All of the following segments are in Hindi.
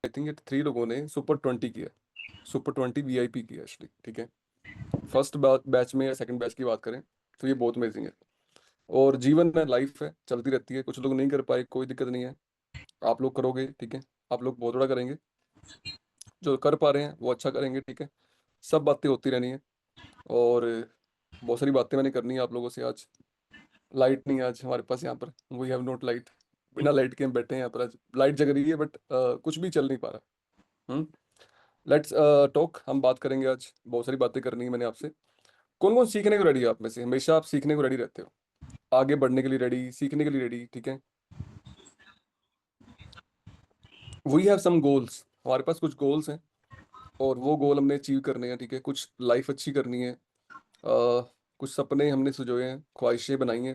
आई थिंक ये 3 लोगों ने सुपर 20 किया, सुपर 20 वीआईपी किया एक्चुअली, ठीक है। फर्स्ट बैच में या सेकंड बैच की बात करें तो ये बहुत अमेजिंग है। और जीवन में लाइफ है, चलती रहती है, कुछ लोग नहीं कर पाए, कोई दिक्कत नहीं है, आप लोग करोगे, ठीक है। आप लोग बहुत बड़ा करेंगे, जो कर पा रहे हैं वो अच्छा करेंगे, ठीक है। सब बातें होती रहनी है। और बहुत सारी बातें मैंने करनी है आप लोगों से आज। लाइट नहीं है आज हमारे पास यहाँ पर, वी हैव नॉट लाइट, बिना लाइट के हम बैठे हैं यहाँ पर। आज लाइट जग रही है बट कुछ भी चल नहीं पा रहा। लेट्स टॉक, हम बात करेंगे आज, बहुत सारी बातें करनी है मैंने आपसे। कौन कौन सीखने को रेडी है आप में से? हमेशा आप सीखने को रेडी रहते हो, आगे बढ़ने के लिए रेडी, सीखने के लिए रेडी, ठीक है। वी हैव सम गोल्स, हमारे पास कुछ गोल्स हैं और वो गोल हमने अचीव करने हैं, ठीक है। कुछ लाइफ अच्छी करनी है, कुछ सपने हमने सुजोए हैं, ख्वाहिशें बनाई हैं,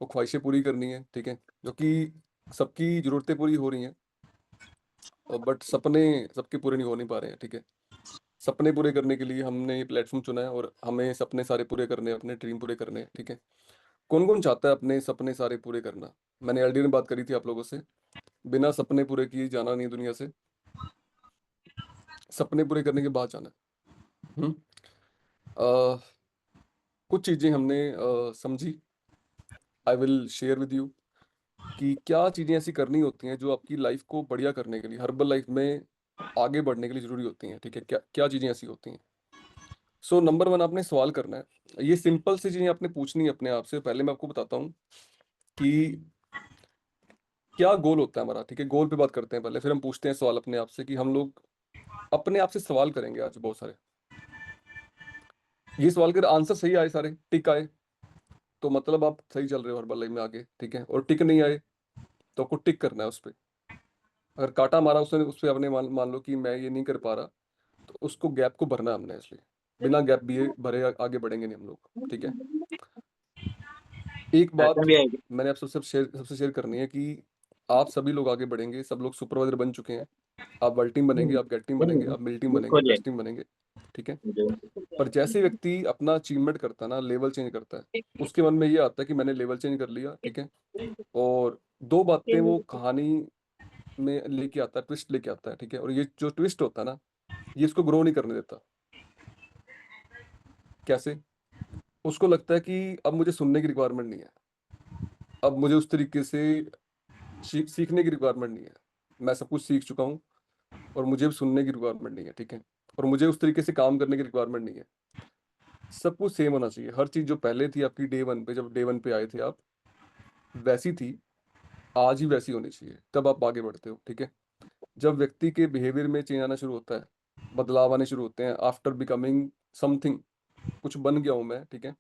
वो ख्वाहिशें पूरी करनी है, ठीक है। जो कि सबकी ज़रूरतें पूरी हो रही हैं, बट सपने सबके पूरे नहीं हो नहीं पा रहे हैं, ठीक है। सपने पूरे करने के लिए हमने ये प्लेटफॉर्म चुना है और हमें सपने सारे पूरे करने हैं, अपने ड्रीम पूरे करने हैं, ठीक है। कौन कौन चाहता है अपने सपने सारे पूरे करना? मैंने एलडी में बात करी थी आप लोगों से, बिना सपने पूरे किए जाना नहीं दुनिया से, सपने पूरे करने के बाद जाना है। अ, कुछ चीज़ें हमने समझी, I will share with you कि क्या चीज़ें ऐसी करनी होती हैं जो आपकी लाइफ को बढ़िया करने के लिए, हर्बल लाइफ में आगे बढ़ने के लिए ज़रूरी होती हैं, ठीक है। क्या क्या चीज़ें ऐसी होती हैं? सो नंबर वन, आपने सवाल करना है, ये सिंपल सी चीज़ें आपने पूछनी है अपने आप से। पहले मैं आपको बताता हूँ कि क्या गोल होता है हमारा, ठीक है। गोल पे बात करते हैं पहले, फिर हम पूछते हैं सवाल अपने आप से कि हम लोग अपने आप से सवाल करेंगे आज बहुत सारे। ये सवाल के आंसर सही आए, सारे टिक आए, तो मतलब आप सही चल रहे हो हर्बल लाइफ में आगे, ठीक है। और टिक नहीं आए तो आपको टिक करना है उस पर। अगर काटा मारा उसने, उस पर आपने मान मान लो कि मैं ये नहीं कर पा रहा, तो उसको गैप को भरना है हमने, इसलिए बिना गैप भी भरे आगे बढ़ेंगे नहीं हम लोग, ठीक है। एक बात ऐसा भी है क्या? मैंने आप सबसे शेयर करनी है कि आप सभी लोग आगे बढ़ेंगे, सब लोग सुपरवाइजर बन चुके हैं। आप वर्ल्ड टीम बनेंगे, आप गेट टीम बनेंगे, आप मिल टीम बनेंगे, बिल्कुल है। बेस्ट टीम बनेंगे, ठीक है। पर जैसे व्यक्ति अपना अचीवमेंट करता है ना, लेवल चेंज करता है, उसके मन में ये आता है कि मैंने लेवल चेंज कर लिया, ठीक है। और दो बातें वो कहानी में लेके आता है, ट्विस्ट लेके आता है, ठीक है। और ये जो ट्विस्ट होता है ना, ये इसको ग्रो नहीं करने देता। कैसे? उसको लगता है कि अब मुझे सुनने की रिक्वायरमेंट नहीं है, अब मुझे उस तरीके से सीखने की रिक्वायरमेंट नहीं है, मैं सब कुछ सीख चुका हूँ और मुझे अब सुनने की रिक्वायरमेंट नहीं है, ठीक है। और मुझे उस तरीके से काम करने की रिक्वायरमेंट नहीं है। सब कुछ सेम होना चाहिए, हर चीज़ जो पहले थी आपकी डे वन पे, जब डे वन पे आए थे आप, वैसी थी, आज ही वैसी होनी चाहिए, तब आप आगे बढ़ते हो, ठीक है। जब व्यक्ति के बिहेवियर में चेंज आना शुरू होता है, बदलाव आने शुरू होते हैं, आफ्टर बिकमिंग समथिंग, कुछ बन गया हूँ मैं, ठीक है,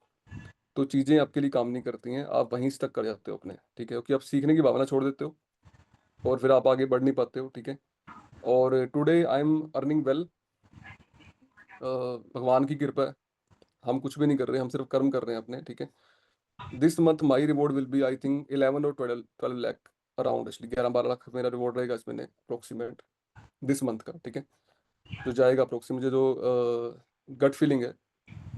तो चीज़ें आपके लिए काम नहीं करती हैं, आप वहीं स्टक कर जाते हो अपने, ठीक है, क्योंकि आप सीखने की भावना छोड़ देते हो और फिर आप आगे बढ़ नहीं पाते हो, ठीक है। और today I am earning well, भगवान की कृपा है, हम कुछ भी नहीं कर रहे, हम सिर्फ कर्म कर रहे हैं अपने, ठीक है। This month my reward will be I think 11 और 12 लाख अराउंड, इसलिए 11-12 लाख मेरा रिवॉर्ड रहेगा इस महीने अप्रोक्सीमेट, दिस मंथ का, ठीक है। जो जाएगा अप्रोक्सीमेट, मुझे जो गट फीलिंग है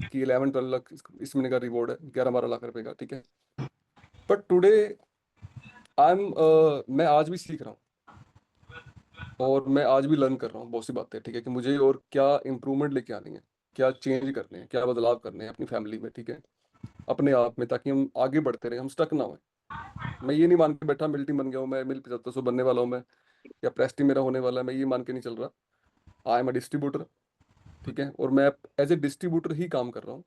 कि 11-12 लाख इस महीने का रिवॉर्ड है, 11-12 लाख रुपए का, ठीक है। बट टुडे आई एम, मैं आज भी सीख रहा हूँ और मैं आज भी लर्न कर रहा हूँ बहुत सी बातें, ठीक है, कि मुझे और क्या इंप्रूवमेंट लेके आनी है, क्या चेंज करने हैं, क्या बदलाव करने हैं अपनी फैमिली में, ठीक है, अपने आप में, ताकि हम आगे बढ़ते रहे, हम स्टक ना हो। मैं ये नहीं मान के बैठा मिल्टी बन गया हूँ, मैं मिल 7500 बनने वाला हूँ मैं, या प्रेस्टी मेरा होने वाला है, मैं ये मान के नहीं चल रहा। आई एम अ डिस्ट्रीब्यूटर, ठीक है, और मैं एज ए डिस्ट्रीब्यूटर ही काम कर रहा हूँ,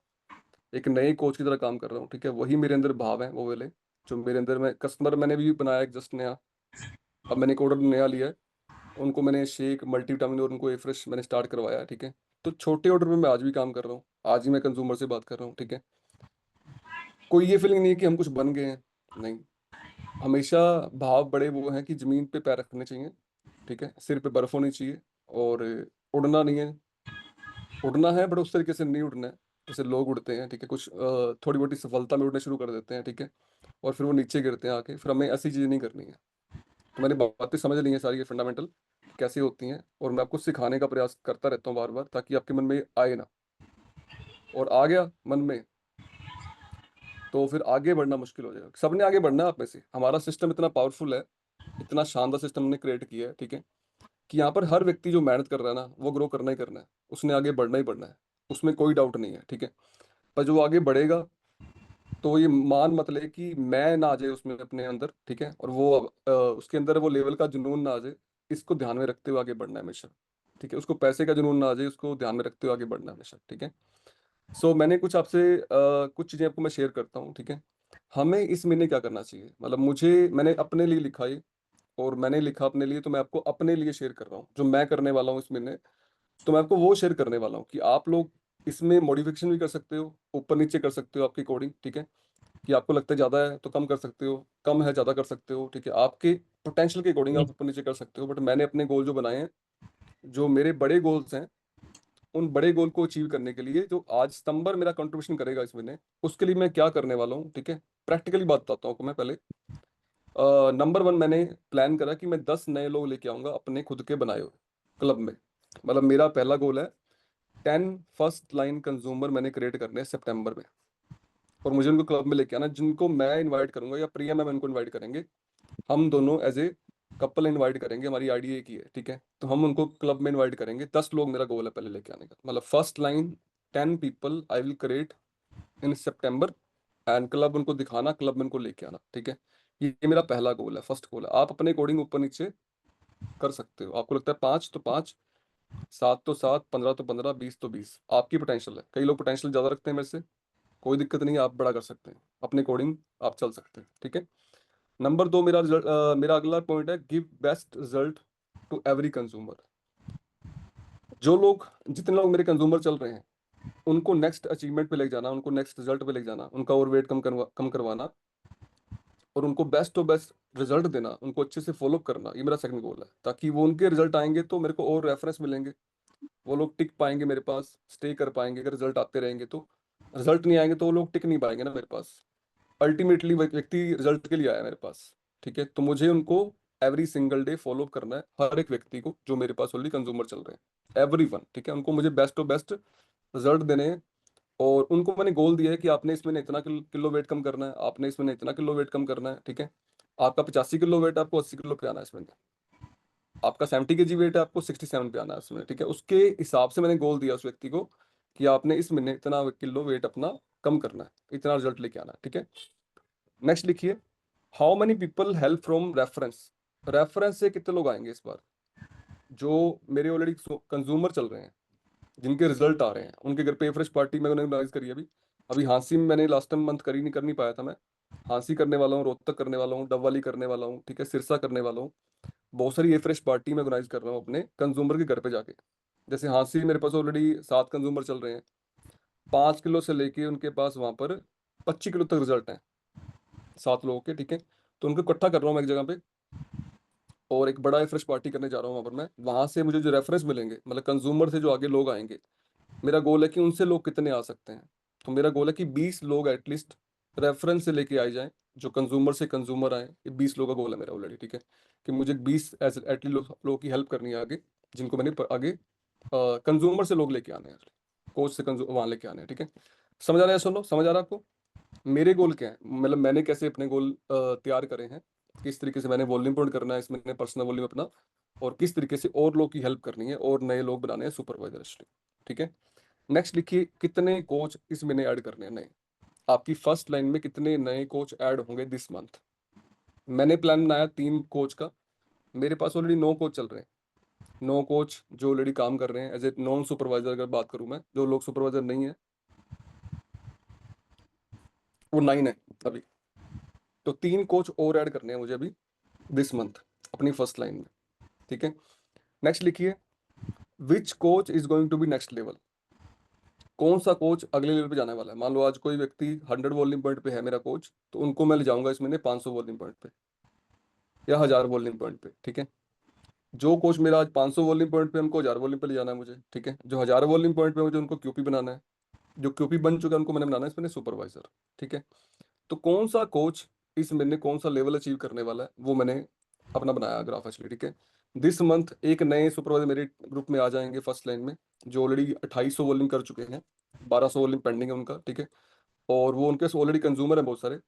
एक नए कोच की तरह काम कर रहा हूँ, ठीक है। वही मेरे अंदर भाव है, वो वाले जो मेरे अंदर, मैं कस्टमर मैंने भी बनाया एक जस्ट नया, अब मैंने एक ऑर्डर नया लिया है, उनको मैंने शेक मल्टीविटामिन और उनको ए फ्रेश मैंने स्टार्ट करवाया है, ठीक है। तो छोटे ऑर्डर में मैं आज भी काम कर रहा हूँ, आज ही मैं कंज्यूमर से बात कर रहा हूँ, ठीक है। कोई ये फीलिंग नहीं है कि हम कुछ बन गए हैं, नहीं। हमेशा भाव बड़े वो हैं कि जमीन पे पैर रखने चाहिए, ठीक है, सिर पे बर्फ होनी चाहिए, और उड़ना नहीं है। उड़ना है बट उस तरीके से नहीं उड़ना है जैसे लोग उड़ते हैं, ठीक है। कुछ थोड़ी मोटी सफलता में उड़ने शुरू कर देते हैं, ठीक है, और फिर वो नीचे गिरते हैं आके, फिर हमें ऐसी चीज़ें नहीं करनी है। तो मैंने बातें समझ ली हैं सारी, ये फंडामेंटल कैसे होती हैं, और मैं आपको सिखाने का प्रयास करता रहता हूँ बार बार, ताकि आपके मन में आए ना, और आ गया मन में तो फिर आगे बढ़ना मुश्किल हो जाएगा। सबने आगे बढ़ना है आप में से, हमारा सिस्टम इतना पावरफुल है, इतना शानदार सिस्टम हमने क्रिएट किया है, ठीक है। कि यहाँ पर हर व्यक्ति जो मेहनत कर रहा है ना, वो ग्रो करना ही करना है, उसने आगे बढ़ना ही बढ़ना है, उसमें कोई डाउट नहीं है, ठीक है। पर जो आगे बढ़ेगा, तो ये मान मत ले कि मैं ना आ जाए उसमें अपने अंदर, ठीक है, और वो उसके अंदर वो लेवल का जुनून ना आ जाए। इसको ध्यान में रखते हुए आगे बढ़ना है हमेशा, ठीक है। उसको पैसे का जुनून ना आ जाए, उसको ध्यान में रखते हुए आगे बढ़ना है हमेशा, ठीक है। सो मैंने कुछ आपसे कुछ चीजें आपको मैं शेयर करता हूँ, ठीक है। हमें इस महीने क्या करना चाहिए, मतलब मैंने अपने लिए लिखा है, और मैंने लिखा अपने लिए, तो मैं आपको अपने लिए शेयर कर रहा हूँ जो मैं करने वाला हूँ इस महीने। तो मैं आपको वो शेयर करने वाला हूँ कि आप लोग इसमें मॉडिफिकेशन भी कर सकते हो, ऊपर नीचे कर सकते हो आपकी कोडिंग, ठीक है। कि आपको लगता है ज्यादा है तो कम कर सकते हो, कम है ज्यादा कर सकते हो, ठीक है। आपके पोटेंशियल के अकॉर्डिंग आप ऊपर नीचे कर सकते हो, बट मैंने अपने गोल जो बनाए हैं, जो मेरे बड़े गोल्स हैं, उन बड़े गोल को अचीव करने के लिए जो आज सितंबर मेरा कंट्रीब्यूशन करेगा इस महीने, उसके लिए मैं क्या करने वाला हूँ, ठीक है। प्रैक्टिकली बात बताता हूँ आपको मैं पहले। नंबर वन, मैंने प्लान करा कि मैं 10 नए लोग लेके आऊंगा अपने खुद के बनाए हुए क्लब में। मतलब मेरा पहला गोल है 10 फर्स्ट लाइन कंज्यूमर मैंने क्रिएट करने हैं सितंबर में, और मुझे उनको क्लब में लेके आना, जिनको मैं इनवाइट करूंगा या प्रिया मैम उनको इनवाइट करेंगे। हम दोनों एज ए कपल इनवाइट करेंगे, हमारी आईडी एक ही है, ठीक है। तो हम उनको क्लब में इनवाइट करेंगे, 10 लोग मेरा गोल है पहले लेके आने का। मतलब first line 10 people I will create in September, and club उनको दिखाना, क्लब में उनको लेके आना, ठीक है। ये मेरा पहला गोल है, फर्स्ट गोल है। आप अपने अकॉर्डिंग ऊपर नीचे कर सकते हो, आपको लगता है 5 तो 5, 7 तो 7, 15 तो 15, 20 तो 20, आपकी पोटेंशियल है। कई लोग पोटेंशियल ज्यादा रखते हैं मेरे से, कोई दिक्कत नहीं है, आप बड़ा कर सकते हैं अपने अकॉर्डिंग, आप चल सकते हैं, ठीक है। नंबर दो, मेरा अगला पॉइंट है give best result to every consumer. जो लोग जितने लोग मेरे कंज्यूमर चल रहे हैं, उनको नेक्स्ट अचीवमेंट पे ले जाना, उनको नेक्स्ट रिजल्ट पे ले जाना, उनका और वेट कम करवाना, और उनको बेस्ट टू बेस्ट रिजल्ट देना, उनको अच्छे से फॉलो करना, ये मेरा सेकंड गोल है। ताकि वो उनके रिजल्ट आएंगे तो मेरे को और रेफरेंस मिलेंगे, वो लोग टिक पाएंगे मेरे पास, स्टे कर पाएंगे अगर रिजल्ट आते रहेंगे तो। रिजल्ट नहीं आएंगे तो वो लोग टिक नहीं पाएंगे ना मेरे पास। अल्टीमेटली व्यक्ति रिजल्ट के लिए आया है मेरे पास, ठीक है। तो मुझे उनको एवरी सिंगल डे फॉलो करना है, हर एक व्यक्ति को जो मेरे पास ऑलरेडी कंज्यूमर चल रहे हैं, एवरी वन, ठीक है। उनको मुझे बेस्ट टू बेस्ट रिजल्ट देने हैं। और उनको मैंने गोल दिया है कि आपने इसमें इतना किलो वेट कम करना है, आपने इसमें इतना किलो वेट कम करना है, ठीक है। आपका 85 किलो वेट, आपको 80 किलो पे आना है इसमें। आपका 70 kg वेट है, आपको 67 पे आना है इसमें, ठीक है। उसके हिसाब से मैंने गोल दिया उस व्यक्ति को कि आपने इस महीने इतना किलो वेट अपना कम करना है, इतना रिजल्ट लेके आना है, ठीक है। नेक्स्ट लिखिए, how many people help from reference. Reference से कितने लोग आएंगे इस बार, जो मेरे ऑलरेडी कंज्यूमर चल रहे हैं, जिनके रिजल्ट आ रहे हैं, उनके घर पे फ्रेश पार्टी मैंने ऑर्गेनाइज करी है अभी। अभी हाँसी में मैंने लास्ट टाइम मंथ करी नहीं, कर नहीं पाया था मैं। हाँसी करने वाला हूँ, रोहतक करने वाला हूँ, डबवाली करने वाला हूँ, ठीक है, सिरसा करने वाला हूँ। बहुत सारी ये फ्रेश पार्टी में ऑर्गेनाइज कर रहा हूँ अपने कंज्यूमर के घर पे जाके। जैसे हाँसी मेरे पास ऑलरेडी 7 कंज्यूमर चल रहे हैं, 5 किलो से लेके उनके पास वहां पर 25 किलो तक रिजल्ट है, 7 लोगों के, ठीक है। तो उनको इकट्ठा कर रहा हूँ मैं एक जगह पे, और एक बड़ा फ्रेश पार्टी करने जा रहा हूँ वहां पर मैं। वहां से मुझे जो रेफरेंस मिलेंगे, मतलब कंज्यूमर से जो आगे लोग आएंगे, मेरा गोल है कि उनसे लोग कितने आ सकते हैं। तो मेरा गोल है कि 20 लोग एटलीस्ट रेफरेंस से लेके आए जाएं, जो कंज्यूमर से कंज्यूमर आए। ये 20 लोगों का गोल है मेरा ऑलरेडी, ठीक है। कि मुझे 20 ऐसे एटलीस्ट लोगों की हेल्प करनी है आगे, जिनको मैंने आगे कंज्यूमर से लोग लेके आने हैं, कोच से कंज्यूमर वहां लेके आने हैं, ठीक है। समझ आ रहा है, सुन लो, समझ आ रहा है आपको मेरे गोल क्या है, मतलब मैंने कैसे अपने गोल तैयार करे हैं, किस तरीके से मैंने वॉल्यूम पॉइंट करना है इसमें, पर्सनल वॉल्यूम अपना, और किस तरीके से और लोग की हेल्प करनी है और नए लोग बनाने हैं सुपरवाइजर, ठीक है। नेक्स्ट लिखिए, कितने कोच इस महीने ऐड करने हैं नए। आपकी फर्स्ट लाइन में कितने नए कोच ऐड होंगे दिस मंथ। मैंने प्लान बनाया 3 कोच का, मेरे पास ऑलरेडी 9 कोच चल रहे हैं। 9 कोच जो ऑलरेडी काम कर रहे हैं एज ए नॉन सुपरवाइजर, अगर बात करूं मैं, जो लोग सुपरवाइजर नहीं है, वो 9 है अभी। तो 3 कोच और ऐड करने हैं मुझे अभी दिस मंथ अपनी फर्स्ट लाइन में, ठीक है। नेक्स्ट लिखिए, which coach is going to be next level. कौन सा कोच अगले लेवल पे जाने वाला है। मान लो आज कोई व्यक्ति 100 वॉल्यूम पॉइंट पे है मेरा कोच, तो उनको मैं ले जाऊंगा इस महीने 500 वॉल्यूम पॉइंट पे या 1000 वॉल्यूम पॉइंट पे, ठीक है। जो कोच मेरा आज 500 वॉल्यूम पॉइंट पे, हमको 1000 वॉल्यूम पे ले जाना है मुझे, ठीक है। जो 1000 वॉल्यूम पॉइंट पे मुझे उनको क्यूपी बनाना है, जो क्यूपी बन चुका है उनको मैंने बनाना है इसमें सुपरवाइजर, ठीक है। तो कौन सा कोच इस महीने कौन सा लेवल अचीव करने वाला है, वो मैंने अपना बनाया ग्राफ एक्चुअली, ठीक है। दिस मंथ एक नए सुपरवाइजर मेरे ग्रुप में आ जाएंगे फर्स्ट लाइन में, जो ऑलरेडी 2800 वॉल्यूम कर चुके हैं, 1200 वॉल्यूम पेंडिंग है उनका, ठीक है। और वो उनके ऑलरेडी कंज्यूमर है बहुत सारे।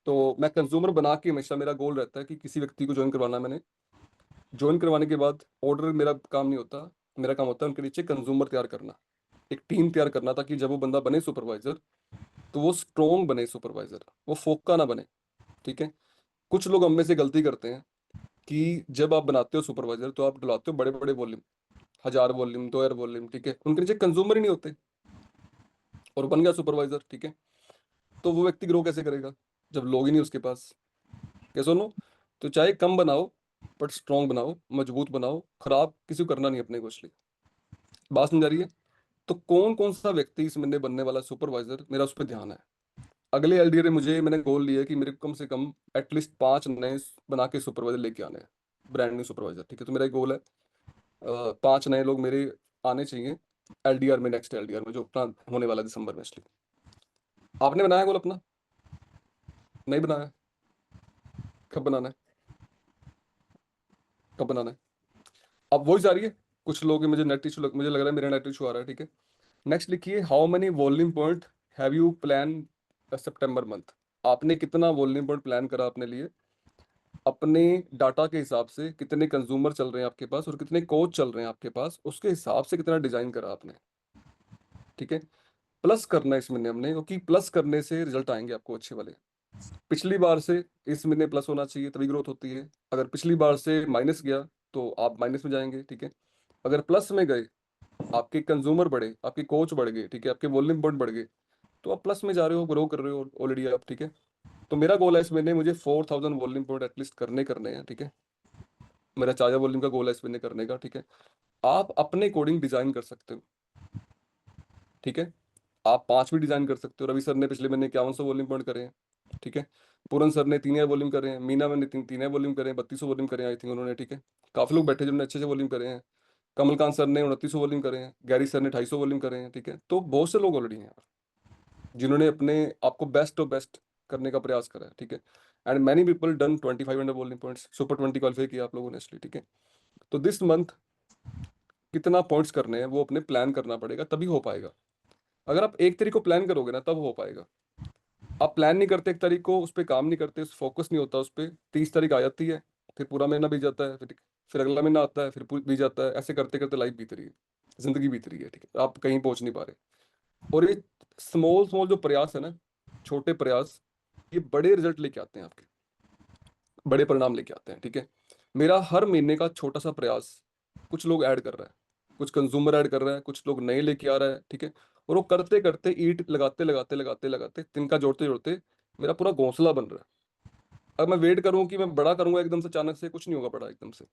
तो मैं कंज्यूमर बना के हमेशा मेरा गोल रहता है कि किसी व्यक्ति को ज्वाइन करवाना है मैंने, ज्वाइन करवाने के बाद ऑर्डर मेरा काम नहीं होता, मेरा काम होता है उनके नीचे कंज्यूमर तैयार करना, एक टीम तैयार करना, ताकि जब वो बंदा बने सुपरवाइजर तो वो स्ट्रोंग बने सुपरवाइजर, वो फोका ना बने। ठीक है। कुछ लोग हम में से गलती करते हैं कि जब आप बनाते हो सुपरवाइजर तो आप डलाते हो बड़े बड़े वॉल्यूम, 1000 वॉल्यूम, 2000 वॉल्यूम, ठीक है, उनके नीचे कंज्यूमर ही नहीं होते और बन गया सुपरवाइजर। ठीक है। तो वो व्यक्ति ग्रो कैसे करेगा जब लोग ही नहीं उसके पास। क्या सुनो, तो चाहे कम बनाओ बट स्ट्रांग बनाओ, मजबूत बनाओ, खराब किसी को करना नहीं अपने को इसलिए। बात समझ आ रही है। तो कौन कौन सा व्यक्ति इस महीने बनने वाला सुपरवाइजर, मेरा उस पर ध्यान है। अगले एलडीए में मैंने गोल लिया है कि मेरे को कम से कम एटलीस्ट 5 नए बना के सुपरवाइजर लेके आने हैं, ब्रांड न्यू सुपरवाइजर। ठीक है। तो मेरा एक गोल है, 5 नए लोग मेरे आने चाहिए एलडीआर में, नेक्स्ट एलडीआर में जो अपना होने वाला है दिसंबर में इसलिए। आपने बनाया गोल अपना? नहीं बनाया? कब बनाना है? कब बनाना है? अब वही जा रही है। कुछ लोग मुझे नेट इशू मुझे लग रहा है मेरा नेट इशू आ रहा है। ठीक है। नेक्स्ट लिखिए, how many volume point have you plan September month. आपने कितना वॉल्यूम पॉइंट प्लान करा अपने लिए, अपने डाटा के हिसाब से कितने कंज्यूमर चल रहे हैं आपके पास और कितने कोच चल रहे हैं आपके पास, उसके हिसाब से कितना डिजाइन करा आपने। ठीक है। प्लस करना है इस महीने हमने, क्योंकि प्लस करने से रिजल्ट आएंगे आपको अच्छे वाले। पिछली बार से इस महीने प्लस होना चाहिए तभी ग्रोथ होती है। अगर पिछली बार से माइनस गया तो आप माइनस में जाएंगे। ठीक है। अगर प्लस में गए, आपके कंज्यूमर बढ़े, आपके कोच बढ़ गए, ठीक है, आपके वॉल्यूम पॉइंट बढ़ गए, तो आप प्लस में जा रहे हो, ग्रो कर रहे हो ऑलरेडी आप। ठीक है। तो मेरा गोल है इस महीने मुझे 4000 वॉल्यूम पॉइंट एटलीस्ट करने हैं। ठीक है। मेरा 4000 वॉल्यूम का गोल है इस महीने करने का। ठीक है। आप अपने कोडिंग डिजाइन कर सकते हो। ठीक है। आप 5 भी डिजाइन कर सकते हो। रवि सर ने पिछले महीने 5100 वॉल्यूम पॉइंट करे हैं। ठीक है। पूरन सर ने 3000 वॉल्यूम करे हैं, मीना मैंने 3000 वॉल्यूम करे हैं, 3200 वॉल्यूम करे हैं आई थिंक उन्होंने। ठीक है। काफी लोग बैठे जिन्होंने अच्छे से वॉल्यूम करे हैं। कमलकांत सर ने 2900 वॉल्यूम करे हैं, गैरी सर ने 250 वॉल्यूम करे हैं। ठीक है। तो बहुत से लोग ऑलरेडी हैं यार, जिन्होंने अपने आपको बेस्ट ऑफ बेस्ट करने का प्रयास करा है। ठीक है। And many people done 2500 volume points, super 20 qualify किया आप लोगों ने इसलिए। ठीक है। तो दिस मंथ कितना पॉइंट्स करने हैं वो अपने प्लान करना पड़ेगा, तभी हो पाएगा। अगर आप एक तारीख को प्लान करोगे ना तब हो पाएगा। आप प्लान नहीं करते एक तारीख को, उस पर काम नहीं करते, फोकस नहीं होता उस पर, 30 तारीख आ जाती है, फिर पूरा महीना बीत जाता है, फिर अगला महीना आता है, फिर बीत जाता है, ऐसे करते करते लाइफ बीत रही है, जिंदगी बीत रही है। ठीक है। आप कहीं पहुंच नहीं पा रहे। और ये स्मॉल स्मॉल जो प्रयास है ना, छोटे प्रयास, ये बड़े रिजल्ट लेके आते हैं आपके, बड़े परिणाम लेके आते हैं। ठीक है। मेरा हर महीने का छोटा सा प्रयास कुछ लोग ऐड कर रहा है, कुछ कंज्यूमर ऐड कर रहा है, कुछ लोग नए लेके आ रहा है। ठीक है। और वो करते करते ईंट लगाते लगाते लगाते लगाते तिनका जोड़ते जोड़ते मेरा पूरा घोंसला बन रहा है। अब मैं वेट करूं कि मैं बड़ा करूंगा एकदम से, अचानक से कुछ नहीं होगा बड़ा एकदम से।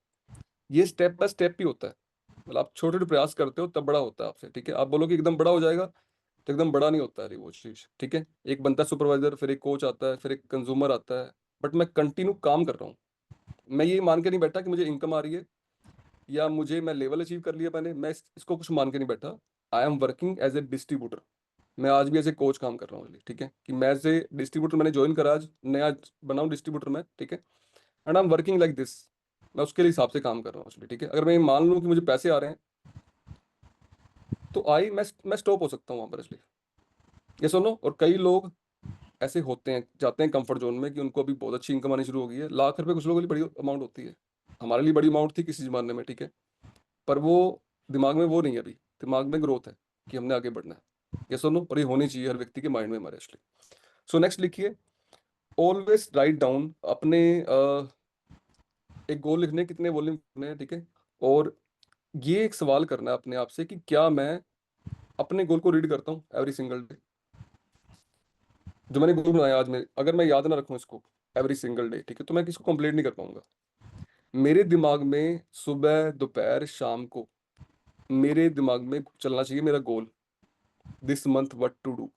ये स्टेप बाय स्टेप ही होता है। मतलब आप छोटे छोटे प्रयास करते हो तब बड़ा होता है आपसे। ठीक है। आप बोलो कि एकदम बड़ा हो जाएगा, तो एकदम बड़ा नहीं होता है वो चीज। ठीक है। एक बनता है सुपरवाइजर, फिर एक कोच आता है, फिर एक कंज्यूमर आता है। बट मैं कंटिन्यू काम कर रहा हूँ। मैं ये मान के नहीं बैठा कि मुझे इनकम आ रही है या मुझे मैं लेवल अचीव कर लिया मैंने, मैं इसको कुछ मान के नहीं बैठा। I am working as a distributor. मैं आज भी एज ए कोच काम कर रहा हूँ। ठीक है। कि मैं एज ए डिस्ट्रीब्यूटर मैंने ज्वाइन करा, आज नया बना हूँ डिस्ट्रीब्यूटर मैं। ठीक है। And I am working like this. मैं उसके लिए हिसाब से काम कर रहा हूँ उसमें। ठीक है। अगर मैं मान लूँ कि मुझे पैसे आ रहे हैं तो मैं स्टॉप हो सकता हूँ वहां पर इसलिए। ये सुनो, और कई लोग ऐसे होते हैं, जाते हैं कंफर्ट जोन में कि उनको अभी बहुत अच्छी इनकम आनी शुरू हो गई है, लाख रुपए कुछ लोगों के लिए बड़ी अमाउंट होती है। हमारे लिए बड़ी अमाउंट थी किसी जमाने में। ठीक है। पर वो दिमाग में वो नहीं है अभी, दिमाग में ग्रोथ है कि हमने आगे बढ़ना है। ये सुनो, और ये होनी चाहिए हर व्यक्ति के माइंड में हमारे इसलिए। सो नेक्स्ट लिखिए, ऑलवेज राइट डाउन अपने एक गोल लिखने कितने वॉल्यूम करने हैं। ठीक है। और ये एक सवाल करना है अपने आप से कि क्या मैं अपने गोल को रीड करता हूँ एवरी सिंगल डे। जो मैंने गोल बनाया आज में, अगर मैं याद ना रखूँ इसको एवरी सिंगल डे, ठीक है, तो मैं किसको कंप्लीट नहीं कर पाऊंगा। मेरे दिमाग में सुबह दोपहर शाम को मेरे दिमाग में चलना चाहिए मेरा goal, this month what to do,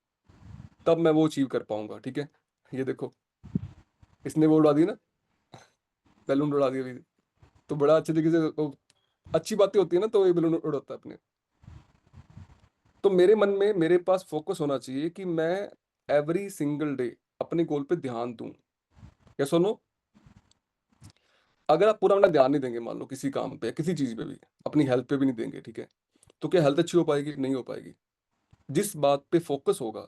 तब मैं वो अचीव कर पाऊंगा। ठीक है। ये देखो, इसने वो उड़ा दी ना, बैलून उड़ा दिया अभी। तो बड़ा अच्छे तरीके से अच्छी बातें होती है ना, तो ये बैलून उड़ाता है अपने। तो मेरे मन में मेरे पास फोकस होना चाहिए कि मैं एवरी सिंगल डे अपने गोल पे ध्यान दूं। या सुनो, अगर आप पूरा अपना ध्यान नहीं देंगे, मान लो किसी काम पे किसी चीज पे भी, अपनी हेल्थ पे भी नहीं देंगे, ठीक है, तो क्या हेल्थ अच्छी हो पाएगी? नहीं हो पाएगी। जिस बात पे फोकस होगा,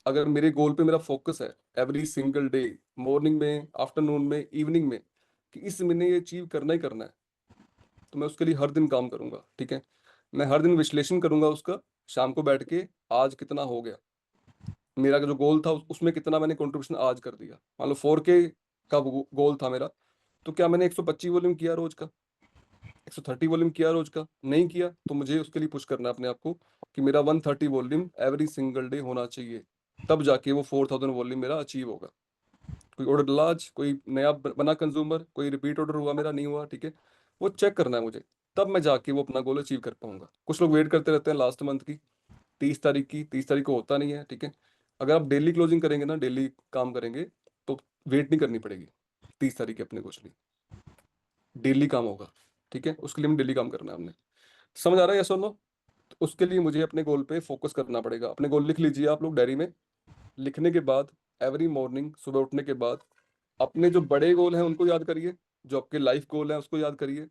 अगर मेरे गोल पे मेरा फोकस है एवरी सिंगल डे, मॉर्निंग में, आफ्टरनून में, इवनिंग में, कि इस महीने ये अचीव करना ही करना है, तो मैं उसके लिए हर दिन काम करूंगा, ठीक है। मैं हर दिन विश्लेषण करूंगा उसका, शाम को बैठ के आज कितना हो गया, मेरा जो गोल था उसमें कितना मैंने कंट्रीब्यूशन आज कर दिया। मान लो 4K का गोल था मेरा, तो क्या मैंने 125 वॉल्यूम किया रोज का, 130 वॉल्यूम किया रोज का? नहीं किया, तो मुझे उसके लिए पुश करना है अपने आप को कि मेरा 130 वॉल्यूम एवरी सिंगल डे होना चाहिए, तब जाके वो 4000 वॉल्यूम मेरा अचीव होगा। कोई ऑर्डर डला आज, कोई नया बना कंज्यूमर, कोई रिपीट ऑर्डर हुआ मेरा, नहीं हुआ, ठीक है, वो चेक करना है मुझे, तब मैं जाके वो अपना गोल अचीव कर पाऊंगा। कुछ लोग वेट करते रहते हैं लास्ट मंथ की, 30 तारीख की, 30 तारीख को होता नहीं है, ठीक है। अगर आप डेली क्लोजिंग करेंगे ना, डेली काम करेंगे, तो वेट नहीं करनी पड़ेगी 30 तारीख के अपने कुछ लिए, डेली काम होगा, ठीक है। उसके लिए हम डेली काम करना है हमने। समझ आ रहा है, यस और नो? तो उसके लिए मुझे अपने गोल पे फोकस करना पड़ेगा। अपने गोल लिख लीजिए आप लोग डायरी में। लिखने के बाद एवरी मॉर्निंग सुबह उठने के बाद अपने जो बड़े गोल हैं उनको याद करिए, जो आपके लाइफ गोल हैं उसको याद करिए,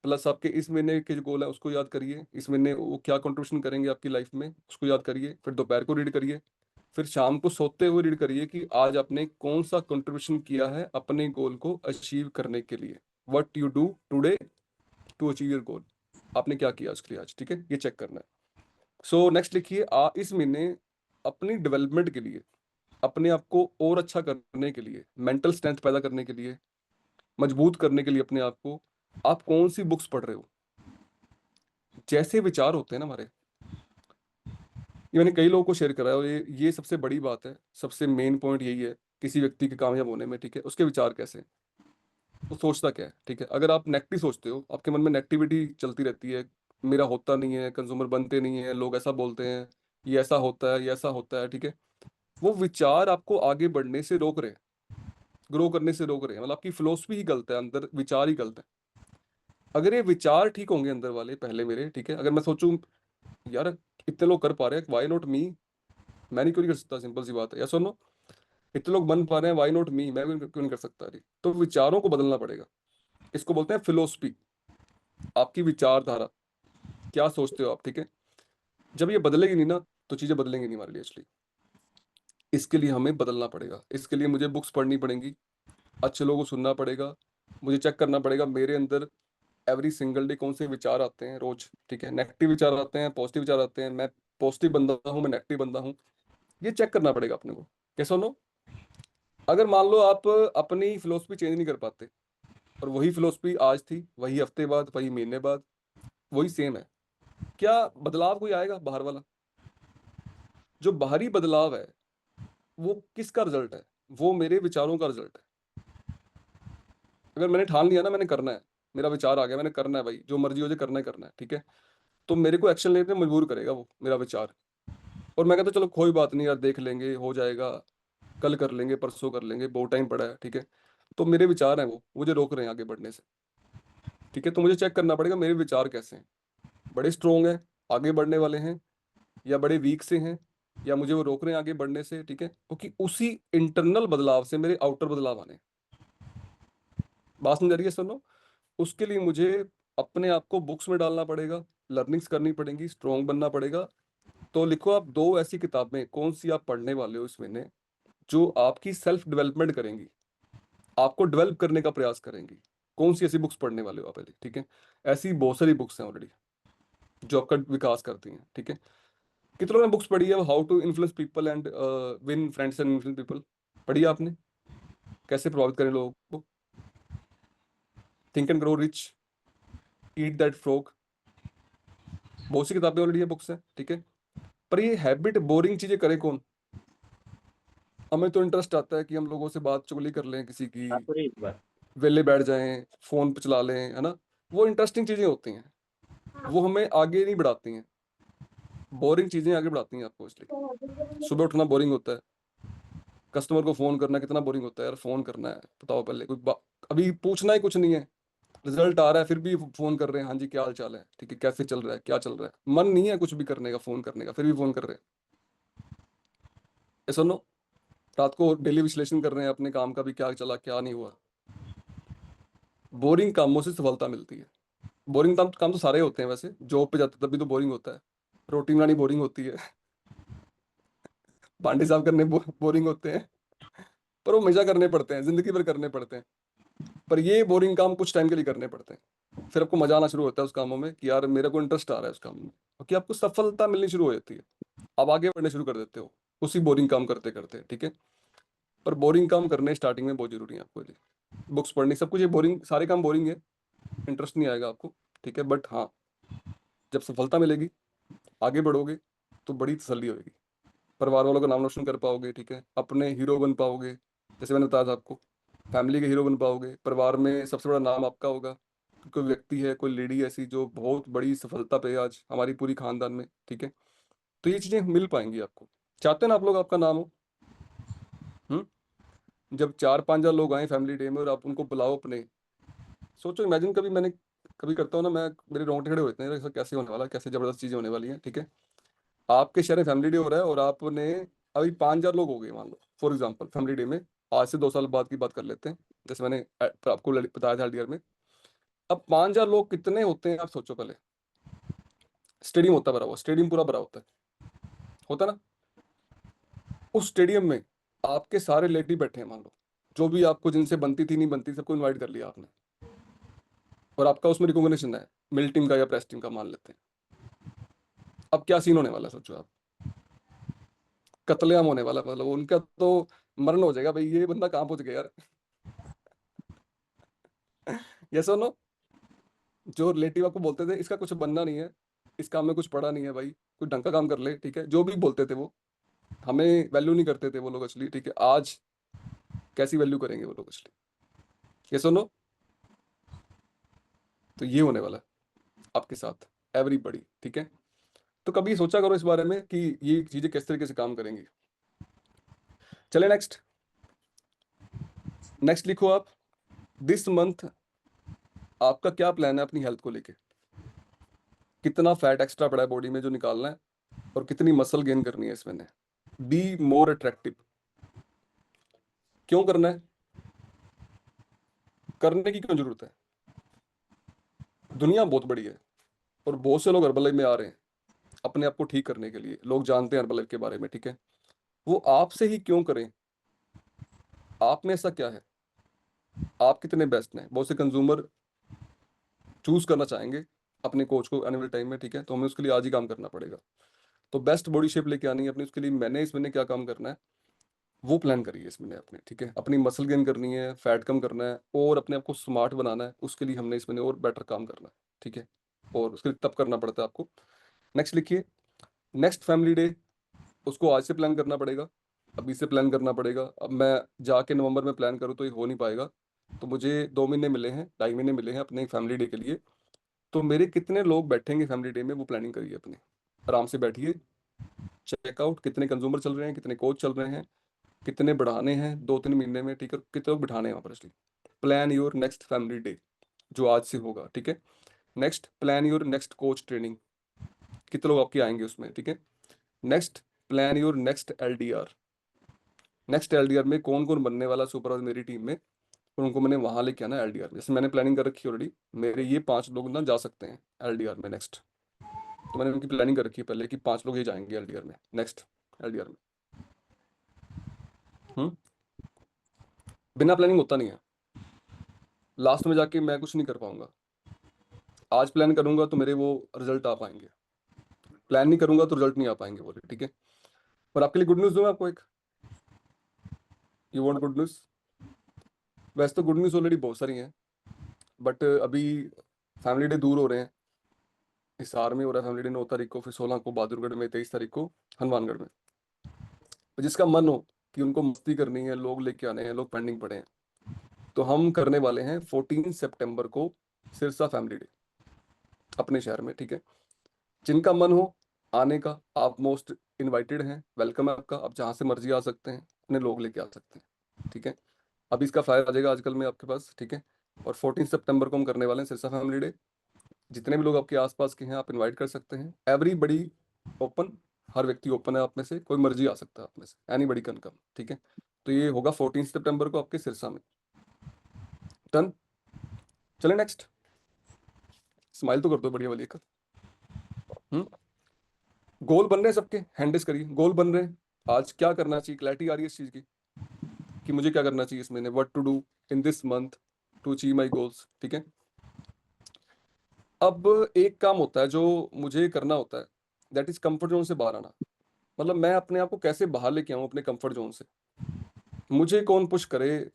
प्लस आपके इस महीने के जो गोल है उसको याद करिए, इस महीने वो क्या कंट्रीब्यूशन करेंगे आपकी लाइफ में उसको याद करिए। फिर दोपहर को रीड करिए, फिर शाम को सोते हुए रीड करिए कि आज आपने कौन सा कंट्रीब्यूशन किया है अपने गोल को अचीव करने के लिए। What you do today to achieve your goal, आपने क्या किया उसके लिए आज, ठीक है, ये चेक करना है। सो नेक्स्ट लिखिए, इस महीने अपनी डेवलपमेंट के लिए, अपने आप को और अच्छा करने के लिए, मेंटल स्ट्रेंथ पैदा करने के लिए, मजबूत करने के लिए अपने आप को, आप कौन सी बुक्स पढ़ रहे हो। जैसे विचार होते हैं ना हमारे, ये मैंने कई लोगों को शेयर करा है, और ये सबसे बड़ी बात है, सबसे मेन पॉइंट यही है किसी व्यक्ति के कामयाब होने में, ठीक है, उसके विचार कैसे हैं, वो सोचता क्या है, ठीक है। अगर आप नेगेटिव सोचते हो, आपके मन में नेगेटिविटी चलती रहती है, मेरा होता नहीं है, कंज्यूमर बनते नहीं है, लोग ऐसा बोलते हैं, ये ऐसा होता है, ये ऐसा होता है, ठीक है, वो विचार आपको आगे बढ़ने से रोक रहे हैं, ग्रो करने से रोक रहे हैं, मतलब आपकी फिलोसफी ही गलत है, अंदर विचार ही गलत है। अगर ये विचार ठीक होंगे अंदर वाले पहले मेरे, ठीक है, अगर मैं सोचूं यार इतने लोग कर पा रहे हैं, व्हाई नॉट मी, मैं नहीं क्यों नहीं कर सकता, सिंपल सी बात है, यस और नो? इतने लोग बन पा रहे हैं, व्हाई नॉट मी, मैं क्यों नहीं कर सकता, अरे तो विचारों को बदलना पड़ेगा। इसको बोलते हैं फिलोसफी, आपकी विचारधारा, क्या सोचते हो आप, ठीक है। जब ये बदलेगी नहीं ना, तो चीजें बदलेंगी नहीं हमारे लिए एक्चुअली। इसके लिए हमें बदलना पड़ेगा, इसके लिए मुझे बुक्स पढ़नी पड़ेंगी, अच्छे लोगों को सुनना पड़ेगा, मुझे चेक करना पड़ेगा मेरे अंदर एवरी सिंगल डे कौन से विचार आते हैं रोज, ठीक है, नेगेटिव विचार आते हैं, पॉजिटिव विचार आते हैं, मैं पॉजिटिव बंदा हूँ, मैं नेगेटिव बंदा हूँ, ये चेक करना पड़ेगा अपने को। कैसे नो? अगर मान लो आप अपनी फिलोसफी चेंज नहीं कर पाते, और वही फिलोसफी आज थी, वही हफ्ते बाद, वही महीने बाद वही सेम है, क्या बदलाव कोई आएगा बाहर वाला? जो बाहरी बदलाव है वो किसका रिजल्ट है? वो मेरे विचारों का रिजल्ट है। अगर मैंने ठान लिया ना मैंने करना है, मेरा विचार आ गया मैंने करना है भाई, जो मर्जी हो जाए करना है, करना है, ठीक है, तो मेरे को एक्शन लेने पे मजबूर करेगा वो मेरा विचार। और मैं कहता चलो कोई बात नहीं यार, देख लेंगे, हो जाएगा, कल कर लेंगे, परसों कर लेंगे, बहुत टाइम पड़ा है, ठीक है। तो मेरे विचार हैं वो मुझे रोक रहे हैं आगे बढ़ने से, ठीक है। तो मुझे चेक करना पड़ेगा मेरे विचार कैसे हैं, बड़े स्ट्रोंग हैं, आगे बढ़ने वाले हैं, या बड़े वीक से हैं, या मुझे वो रोक रहे हैं आगे बढ़ने से, ठीक है, क्योंकि उसी इंटरनल बदलाव से मेरे आउटर बदलाव आने हैं। बात समझ आ रही है सुनो? उसके लिए मुझे अपने आप को बुक्स में डालना पड़ेगा, लर्निंग्स करनी पड़ेंगी, स्ट्रोंग बनना पड़ेगा। तो लिखो आप दो ऐसी किताबें कौन सी आप पढ़ने वाले हो इस महीने, जो आपकी सेल्फ डेवलपमेंट करेंगी, आपको डेवलप करने का प्रयास करेंगी। कौन सी ऐसी बुक्स पढ़ने वाले हो आप पहले, ठीक है। ऐसी बहुत सारी बुक्स हैं ऑलरेडी जो आपका विकास करती हैं, ठीक है। कितने लोगों ने बुक्स पढ़ी है, how to influence people and win friends and influence people? पढ़ी है आपने? कैसे प्रभावित करें लोगों को? Think and grow rich, eat that frog, बहुत सी किताबें ऑलरेडी है, बुक्स हैं, ठीक है। पर ये हैबिट बोरिंग चीजें करे कौन? हमें तो इंटरेस्ट आता है कि हम लोगों से बात चुगली कर लें किसी की, पूरी इस बार। वेले बैठ जाएं, फोन पे चला लें, है ना, वो इंटरेस्टिंग चीजें होती हैं, वो हमें आगे नहीं बढ़ाती हैं। बोरिंग चीजें आगे बढ़ाती हैं आपको, इसलिए सुबह उठना बोरिंग होता है, कस्टमर को फोन करना कितना बोरिंग होता है यार, फोन करना है, बताओ पहले अभी पूछना ही कुछ नहीं है, रिजल्ट आ रहा है फिर भी फोन कर रहे हैं, हाँ जी क्या हाल चाल है, ठीक है, कैसे चल रहा है, क्या चल रहा है, मन नहीं है कुछ भी करने का, फोन करने का, फिर भी फोन कर रहे हैं। ऐसा नो? रात को डेली विश्लेषण कर रहे हैं अपने काम का भी, क्या चला क्या नहीं हुआ। बोरिंग कामों से सफलता मिलती है। बोरिंग काम काम तो सारे होते हैं वैसे, जॉब पे जाते तब भी तो बोरिंग होता है, रोटी बनानी बोरिंग होती है, भांडे साफ करने बोरिंग होते हैं, पर वो मजा करने पड़ते हैं, जिंदगी भर करने पड़ते हैं। पर ये बोरिंग काम कुछ टाइम के लिए करने पड़ते हैं, फिर आपको मजा आना शुरू होता है उस कामों में कि यार मेरे को इंटरेस्ट आ रहा है उस काम में, क्योंकि आपको सफलता मिलनी शुरू हो जाती है, आप आगे बढ़ने शुरू कर देते हो उसी बोरिंग काम करते करते, ठीक है। पर बोरिंग काम करने स्टार्टिंग में बहुत जरूरी है आपके लिए, बुक्स पढ़नी सब कुछ, ये बोरिंग सारे काम बोरिंग है, इंटरेस्ट नहीं आएगा आपको, ठीक है। बट हाँ, जब सफलता मिलेगी, आगे बढ़ोगे, तो बड़ी तसल्ली होगी, परिवार वालों का नाम रोशन कर पाओगे, ठीक है, अपने हीरो बन पाओगे, जैसे मैंने बताया था आपको, फैमिली के हीरो बन पाओगे, परिवार में सबसे बड़ा नाम आपका होगा, कोई व्यक्ति है, कोई लेडी ऐसी जो बहुत बड़ी सफलता पे है आज हमारी पूरी खानदान में, ठीक है। तो ये चीजें मिल पाएंगी आपको, चाहते हैं ना आप लोग आपका नाम हो। हम्म। जब 4-5 हजार लोग आए फैमिली डे में और आप उनको बुलाओ अपने, सोचो, इमेजिन, कभी मैंने कभी करता हूँ ना मैं, मेरे रोंगटे खड़े होते हैं, ऐसा कैसे होने वाला है, कैसे जबरदस्त चीजें होने वाली हैं, ठीक है। आपके शहर में फैमिली डे हो रहा है और आपने, अभी 5 हजार लोग हो गए मान लो फॉर एग्जाम्पल फैमिली डे में, आज से 2 साल बाद की बात कर लेते हैं, जैसे मैंने आपको बताया था एलडीआर में। अब 5 हजार लोग कितने होते हैं आप सोचो पहले, स्टेडियम होता है भरा हुआ, स्टेडियम पूरा भरा होता ना, उस स्टेडियम में आपके सारे रिलेटिव बैठे हैं मान लो, जो भी आपको जिनसे बनती थी नहीं बनती सबको इनवाइट कर लिया आपने, और आपका उसमें रिकॉग्निशन है, मिल टीम का या प्रेस टीम का मान लेते हैं। अब क्या सीन होने वाला है सोचो आप, कत्लेआम होने वाला, मतलब उनका तो मरण हो जाएगा, भाई ये बंदा कहाँ पहुंच गया यार। ये सुनो, जो रिलेटिव आपको बोलते थे इसका कुछ बनना नहीं है, इस काम में कुछ पड़ा नहीं है भाई, कुछ ढंग का काम कर ले, ठीक है, जो भी बोलते थे वो, हमें वैल्यू नहीं करते थे वो लोग असली, ठीक है, आज कैसी वैल्यू करेंगे वो लोग असली। ये सुनो, तो ये होने वाला है आपके साथ, एवरीबॉडी, ठीक है। तो कभी सोचा करो इस बारे में कि ये चीजें किस तरीके से काम करेंगी। चले नेक्स्ट, नेक्स्ट लिखो आप, दिस मंथ आपका क्या प्लान है अपनी हेल्थ को लेके, कितना फैट एक्स्ट्रा पड़ा है बॉडी में जो निकालना है, और कितनी मसल गेन करनी है इसमें, बी मोर अट्रैक्टिव। क्यों करना है, करने की क्यों जरूरत है, दुनिया बहुत बड़ी है, और बहुत से लोग हर्बल में आ रहे हैं अपने आप को ठीक करने के लिए, लोग जानते हैं हर्बल के बारे में, ठीक है। वो आपसे ही क्यों करें, आप में ऐसा क्या है, आप कितने बेस्ट हैं, बहुत से कंज्यूमर चूज करना चाहेंगे अपने कोच को आने वाले टाइम में, ठीक है, तो हमें उसके लिए आज ही काम करना पड़ेगा। तो बेस्ट बॉडी शेप लेके आनी है अपनी, उसके लिए मैंने इस महीने क्या काम करना है वो प्लान करिए इस महीने अपने, ठीक है, अपनी मसल गेन करनी है, फैट कम करना है, और अपने आप को स्मार्ट बनाना है, उसके लिए हमने इस महीने और बेटर काम करना है, ठीक है, और उसके लिए तब करना पड़ता है आपको। नेक्स्ट लिखिए, नेक्स्ट फैमिली डे, उसको आज से प्लान करना पड़ेगा, अभी से प्लान करना पड़ेगा। अब मैं जाके नवंबर में प्लान करूँ तो ये हो नहीं पाएगा, तो मुझे 2 महीने मिले हैं, 2.5 महीने मिले हैं अपने फैमिली डे के लिए। तो मेरे कितने लोग बैठेंगे फैमिली डे में वो प्लानिंग करिए अपने, आराम से बैठिए, चेकआउट कितने कंज्यूमर चल रहे हैं, कितने कोच चल रहे हैं, कितने बढ़ाने हैं 2-3 महीने में, ठीक है, कितने लोग बिठाने हैं वहाँ पर असली। Plan your next family day जो आज से होगा, ठीक है। Next, plan your next coach training, कितने लोग आपके आएंगे उसमें, ठीक है। Next, plan your next LDR, next LDR में कौन कौन बनने वाला सुपरवाइजर मेरी टीम में, और उनको मैंने वहां लेके आना एलडीआर में, जैसे मैंने प्लानिंग कर रखी है ऑलरेडी, मेरे ये 5 लोग ना जा सकते हैं एलडीआर में नेक्स्ट, तो मैंने उनकी प्लानिंग कर रखी है पहले कि 5 लोग ही जाएंगे एलडीआर में नेक्स्ट, एलडीआर में। हम्म। बिना प्लानिंग होता नहीं है, लास्ट में जाके मैं कुछ नहीं कर पाऊंगा, आज प्लान करूंगा तो मेरे वो रिजल्ट आ पाएंगे, प्लान नहीं करूंगा तो रिजल्ट नहीं आ पाएंगे बोले, ठीक है। और आपके लिए गुड न्यूज दूं मैं आपको एक, यू वांट गुड न्यूज, वैसे तो गुड न्यूज ऑलरेडी बहुत सारी हैं, बट अभी फैमिली डे दूर हो रहे हैं, हिसार में हो रहा है फैमिली डे 9 तारीख को, फिर 16 को बहादुरगढ़ में, 23 तारीख को हनुमानगढ़ में। तो जिसका मन हो कि उनको मस्ती करनी है, लोग लेके आने हैं, लोग पेंडिंग पड़े हैं, तो हम करने वाले हैं 14 सितंबर को सिरसा फैमिली डे अपने शहर में, ठीक है। जिनका मन हो आने का, आप मोस्ट इनवाइटेड हैं, वेलकम है आपका, आप जहाँ से मर्जी आ सकते हैं, अपने लोग लेके आ सकते हैं, ठीक है। अभी इसका फायर आ जाएगा आजकल में आपके पास, ठीक है। और 14 सितंबर को हम करने वाले हैं सिरसा फैमिली डे, जितने भी लोग आपके आसपास के हैं आप इनवाइट कर सकते हैं, एवरीबडी ओपन, हर व्यक्ति ओपन है, आप में से कोई मर्जी आ सकता है, आप में से एनी बडी कैन कम, ठीक है। तो ये होगा 14 सितंबर को आपके सिरसा में, डन। चले नेक्स्ट, स्माइल तो कर दो बढ़िया वाली एक। हम्म। गोल बन रहे हैं सबके, हैंडिस करिए, गोल बन रहे हैं, आज क्या करना चाहिए, क्लैरिटी आ रही है इस चीज की कि मुझे क्या करना चाहिए इस महीने, what to do in this month, to achieve my goals, ठीक है। अब एक काम होता है जो मुझे करना होता है, दैट इज कंफर्ट जोन से बाहर आना। मतलब मैं अपने आप को कैसे बाहर लेके आऊं अपने कंफर्ट जोन से। मुझे कौन पुश करे,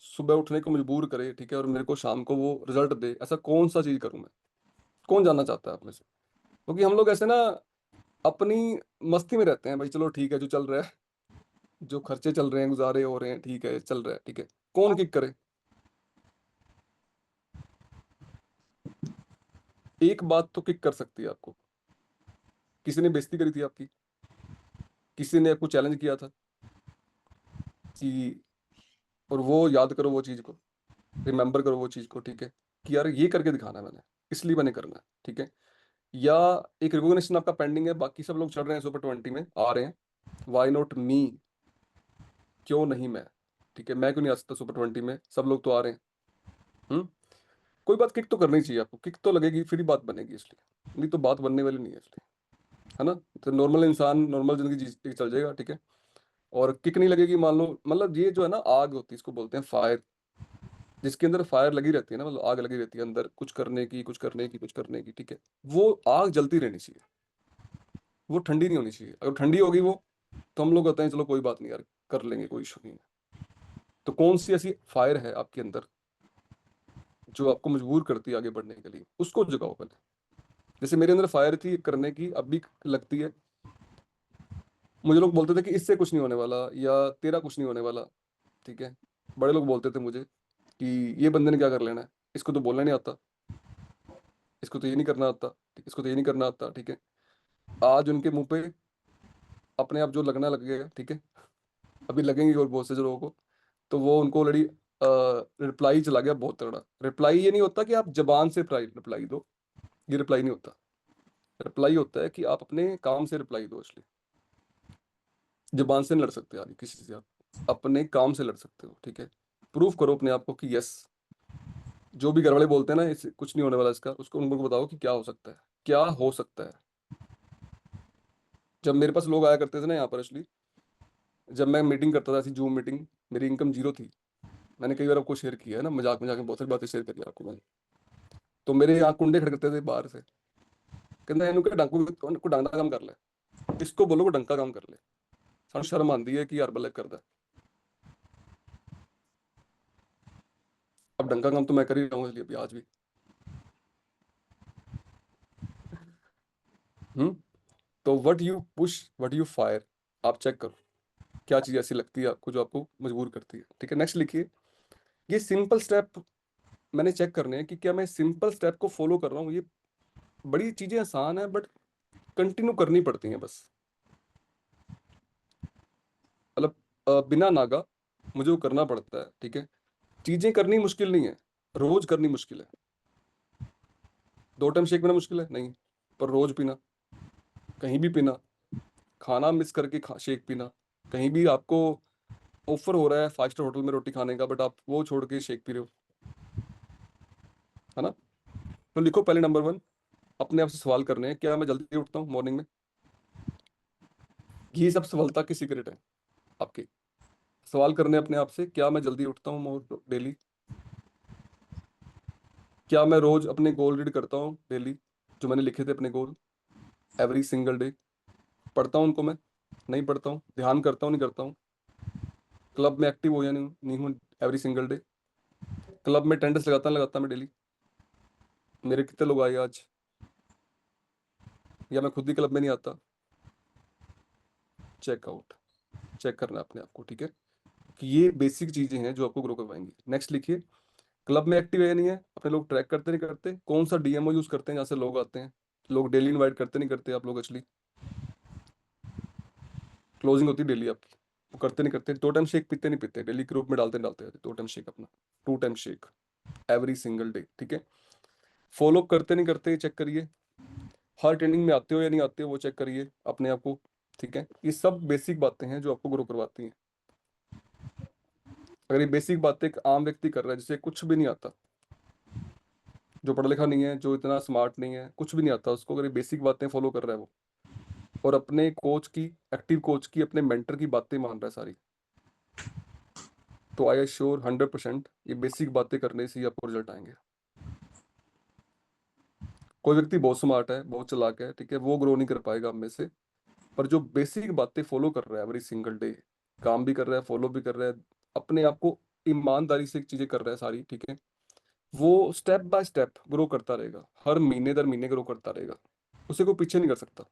सुबह उठने को मजबूर करे, ठीक है, और मेरे को शाम को वो रिजल्ट दे, ऐसा कौन सा चीज करूं मैं। कौन जानना चाहता है आप में से? क्योंकि हम लोग ऐसे ना अपनी मस्ती में रहते हैं, भाई चलो ठीक है जो चल रहा है, जो खर्चे चल रहे हैं, गुजारे हो रहे हैं, ठीक है चल रहा है, ठीक है। कौन किक करे? एक बात तो किक कर सकती है आपको, किसी ने बेइज्जती करी थी आपकी, किसी ने आपको चैलेंज किया था कि, और वो याद करो वो चीज को, रिमेंबर करो वो चीज को, ठीक है, कि यार ये करके दिखाना है मैंने, इसलिए मैंने करना है, ठीक है। या एक रिकॉग्निशन आपका पेंडिंग है, बाकी सब लोग चल रहे हैं सुपर 20 में आ रहे हैं, वाई नॉट मी, क्यों नहीं मैं, ठीक है, मैं क्यों नहीं आ सकता सुपर 20 में, सब लोग तो आ रहे हैं। हम्म। कोई बात किक तो करनी चाहिए आपको, किक तो लगेगी फिर ही बात बनेगी, इसलिए नहीं तो बात बनने वाली नहीं है, इसलिए, है ना। तो नॉर्मल इंसान नॉर्मल जिंदगी जी के चल जाएगा, ठीक है। और किक नहीं लगेगी, मान लो, मतलब ये जो है ना आग होती है, इसको बोलते हैं फायर, जिसके अंदर फायर लगी रहती है ना, मतलब आग लगी रहती है अंदर, कुछ करने की, कुछ करने की, कुछ करने की, ठीक है। वो आग जलती रहनी चाहिए, वो ठंडी नहीं होनी चाहिए। अगर ठंडी होगी वो, तो हम लोग कहते हैं चलो कोई बात नहीं यार, कर लेंगे, कोई इशू नहीं है। तो कौन सी ऐसी फायर है आपके अंदर जो आपको मजबूर करती है आगे बढ़ने के लिए, उसको जगाओ पहले। जैसे मेरे अंदर फायर थी करने की, अब भी लगती है। मुझे लोग बोलते थे कि इससे कुछ नहीं होने वाला, या तेरा कुछ नहीं होने वाला, ठीक है। बड़े लोग बोलते थे मुझे कि ये बंदे ने क्या कर लेना है, इसको तो बोलना नहीं आता, इसको तो ये नहीं करना आता, इसको तो ये नहीं करना आता, ठीक है। आज उनके मुंह पे अपने आप जो लगना लग गया, ठीक है, अभी लगेंगे और बहुत से जो लोगों को, तो वो उनको ऑलरेडी रिप्लाई चला गया बहुत तगड़ा। रिप्लाई ये नहीं होता कि आप जबान से रिप्लाई दो, ये रिप्लाई नहीं होता। रिप्लाई होता है कि आप अपने काम से रिप्लाई दो, इसलिए जबान से नहीं लड़ सकते आगे किसी से, आप अपने काम से लड़ सकते हो, ठीक है। प्रूफ करो अपने आप को कि यस, जो भी घर वाले बोलते हैं ना इस कुछ नहीं होने वाला इसका, उसको उनको बताओ कि क्या हो सकता है, क्या हो सकता है। जब मेरे पास लोग आया करते थे ना यहाँ पर, एक्चुअली जब मैं मीटिंग करता था, ऐसी जूम मीटिंग, मेरी इनकम जीरो थी। मैंने कई बार आपको शेयर किया है ना, मजाक मजाक में बहुत सारी बातें शेयर करी आपको मैंने। तो मेरे यहाँ कुंडे खड़कते थे बाहर से, कहते इनको डांकू को डांगा काम कर ले, इसको बोलो को डंका काम कर ले, ਸਾਨੂੰ शर्म आती है कि यार बल्ले करता है। अब डंका काम तो मैं कर ही रहा हूँ, इसलिए अभी आज भी। हम्म। तो what you push, what you fire, आप चेक करो क्या चीज ऐसी लगती है आपको जो आपको मजबूर करती है, ठीक है। नेक्स्ट लिखिए, ये सिंपल स्टेप मैंने चेक करने हैं कि क्या मैं सिंपल स्टेप को फॉलो कर रहा हूँ। ये बड़ी चीजें आसान है, बट कंटिन्यू करनी पड़ती हैं बस, मतलब बिना नागा मुझे वो करना पड़ता है, ठीक है। चीजें करनी मुश्किल नहीं है, रोज करनी मुश्किल है। 2 टाइम शेक पीना मुश्किल है नहीं, पर रोज पीना, कहीं भी पीना, खाना मिस करके शेक पीना, कहीं भी आपको ऑफर हो रहा है 5 स्टार होटल में रोटी खाने का, बट आप वो छोड़ के शेक पी रहे हो, है ना। तो लिखो पहले नंबर 1, अपने आप से सवाल करने हैं, क्या मैं जल्दी उठता हूँ मॉर्निंग में। ये सब सफलता की सीक्रेट है आपकी। सवाल करने अपने आप से, क्या मैं जल्दी उठता हूँ डेली, क्या मैं रोज अपने गोल रीड करता हूँ डेली, जो मैंने लिखे थे अपने गोल, एवरी सिंगल डे, पढ़ता हूँ उनको मैं, नहीं पढ़ता हूँ, ध्यान करता हूँ नहीं करता हूँ, क्लब में एक्टिव हो या नहीं हूँ एवरी सिंगल डे, क्लब में अटेंडेंस लगाता मैं डेली, मेरे कितने लोग आए आज, या मैं खुद ही क्लब में नहीं आता। चेकआउट, चेक करना है अपने आप को, ठीक है, कि ये बेसिक चीजें हैं जो आपको ग्रो करवाएंगी। नेक्स्ट लिखिए, क्लब में एक्टिव है या नहीं है, अपने लोग ट्रैक करते नहीं करते, कौन सा डीएमओ यूज करते हैं जहाँ से लोग आते हैं, लोग डेली इनवाइट करते नहीं करते आप लोग, एक्चुअली क्लोजिंग होती है डेली आपकी, वो करते नहीं करते। 2 टाइम शेक पीते नहीं पीते, डेली ग्रुप में डालते नहीं डालते, 2 टाइम शेक अपना, 2 time shake every single day, ठीक है। फॉलो करते नहीं करते चेक करिए, हर ट्रेनिंग में आते हो या नहीं आते हो वो चेक करिए अपने आप को, ठीक है। ये सब बेसिक बातें हैं जो आपको ग्रो करवाती हैं। अगर ये बेसिक बातें एक आम व्यक्ति कर रहा है जिसे कुछ भी नहीं आता, जो पढ़ा लिखा नहीं है, जो इतना स्मार्ट नहीं है, कुछ भी नहीं आता उसको, अगर ये बेसिक बातें फॉलो कर रहा है वो, और अपने कोच की, एक्टिव कोच की, अपने मेंटर की बातें मान रहा है सारी, तो आई श्योर 100% ये बेसिक बातें करने से ही आपको रिजल्ट आएंगे। कोई व्यक्ति बहुत स्मार्ट है, बहुत चालाक है, ठीक है, वो ग्रो नहीं कर पाएगा आप में से। पर जो बेसिक बातें फॉलो कर रहा है एवरी सिंगल डे, काम भी कर रहा है, फॉलो भी कर रहा है, अपने आप को ईमानदारी से चीजें कर रहा है सारी, ठीक है, वो स्टेप बाय स्टेप ग्रो करता रहेगा, हर महीने दर महीने ग्रो करता रहेगा, उसे कोई पीछे नहीं कर सकता।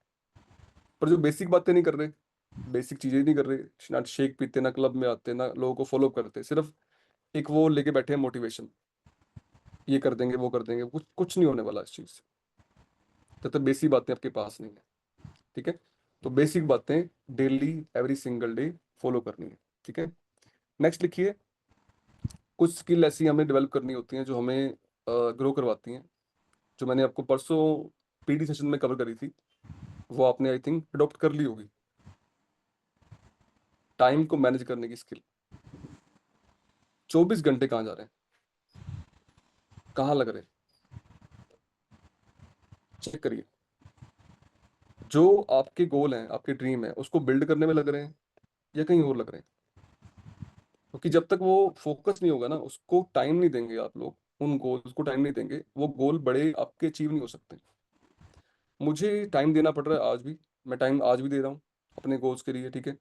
पर जो बेसिक बातें नहीं कर रहे, बेसिक चीजें नहीं कर रहे, ना शेक पीते, ना क्लब में आते, ना लोगों को फॉलो करते, सिर्फ एक वो लेके बैठे हैं मोटिवेशन, ये कर देंगे वो कर देंगे, कुछ कुछ नहीं होने वाला इस चीज से जब तक बेसिक बातें आपके पास नहीं है, ठीक है। तो बेसिक बातें daily every single day follow करनी है, ठीक है। नेक्स्ट लिखिए, कुछ स्किल ऐसी हमें डेवलप करनी होती हैं जो हमें ग्रो करवाती हैं, जो मैंने आपको परसों पीटी सेशन में कवर करी थी, वो आपने आई थिंक अडॉप्ट कर ली होगी। टाइम को मैनेज करने की स्किल। 24 घंटे कहाँ जा रहे हैं, कहाँ लग रहे हैं, चेक करिए। जो आपके गोल हैं, आपके ड्रीम है, उसको बिल्ड करने में लग रहे हैं या कहीं और लग रहे हैं? क्योंकि जब तक वो फोकस नहीं होगा ना, उसको टाइम नहीं देंगे आप लोग, उन गोल्स को टाइम नहीं देंगे, वो गोल बड़े आपके अचीव नहीं हो सकते। मुझे टाइम देना पड़ रहा है आज भी, मैं टाइम आज भी दे रहा हूँ अपने गोल्स के लिए, ठीक है।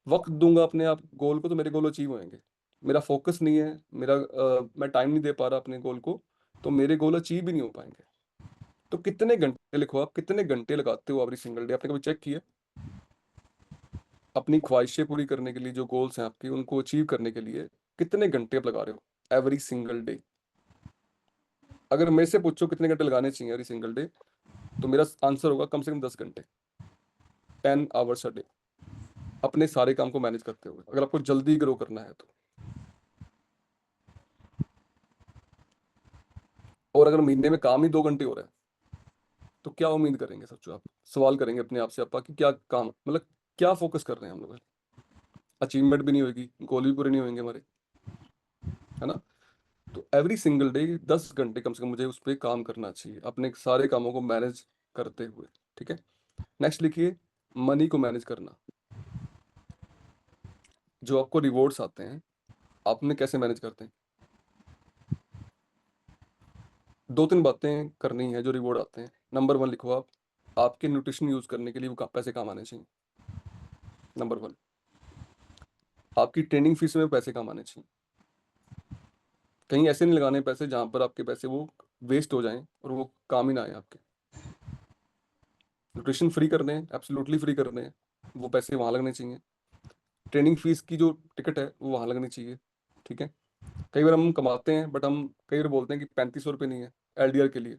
वक्त दूंगा अपने आप गोल को तो मेरे गोल अचीव होंगे। मेरा फोकस नहीं है, मैं टाइम नहीं दे पा रहा अपने गोल को, तो मेरे गोल अचीव भी नहीं हो पाएंगे। तो कितने घंटे लिखो, आप कितने घंटे लगाते हो एवरी सिंगल डे, आपने कभी चेक किया? अपनी ख्वाहिशें पूरी करने के लिए, जो गोल्स हैं आपकी, उनको अचीव करने के लिए कितने घंटे आप लगा रहे हो एवरी सिंगल डे? अगर मेरे से पूछो कितने घंटे लगाने चाहिए एवरी सिंगल डे, तो मेरा आंसर होगा कम से कम 10 घंटे, 10 आवर्स अ डे, अपने सारे काम को मैनेज करते हुए, अगर आपको जल्दी ग्रो करना है तो। और अगर महीने में काम ही 2 घंटे हो रहा है, तो क्या उम्मीद करेंगे? सोचो, आप सवाल करेंगे अपने आप से, आपा कि क्या काम, मतलब क्या फोकस कर रहे हैं हम लोग? अचीवमेंट भी नहीं होगी, गोल भी पूरे नहीं होंगे हमारे, है ना। तो एवरी सिंगल डे 10 घंटे कम से कम मुझे उस पर काम करना चाहिए, अपने सारे कामों को मैनेज करते हुए, ठीक है। नेक्स्ट लिखिए, मनी को मैनेज करना। जो आपको रिवॉर्ड्स आते हैं, आप उन्हें कैसे मैनेज करते हैं? 2-3 बातें करनी है जो रिवॉर्ड आते हैं। नंबर 1 लिखो आप, आपके न्यूट्रिशन यूज करने के लिए वो पैसे काम आने चाहिए। नंबर 1, आपकी ट्रेनिंग फीस में पैसे काम आने चाहिए। कहीं ऐसे नहीं लगाने पैसे जहां पर आपके पैसे वो वेस्ट हो जाएं और वो काम ही ना आए आपके। न्यूट्रिशन फ्री करने हैं, एब्सोल्युटली फ्री करने हैं, वो पैसे वहां लगने चाहिए। ट्रेनिंग फीस की जो टिकट है वो वहां लगनी चाहिए, ठीक है। कई बार हम कमाते हैं, बट हम कई बार बोलते हैं कि 3500 रुपये नहीं है एलडीआर के लिए।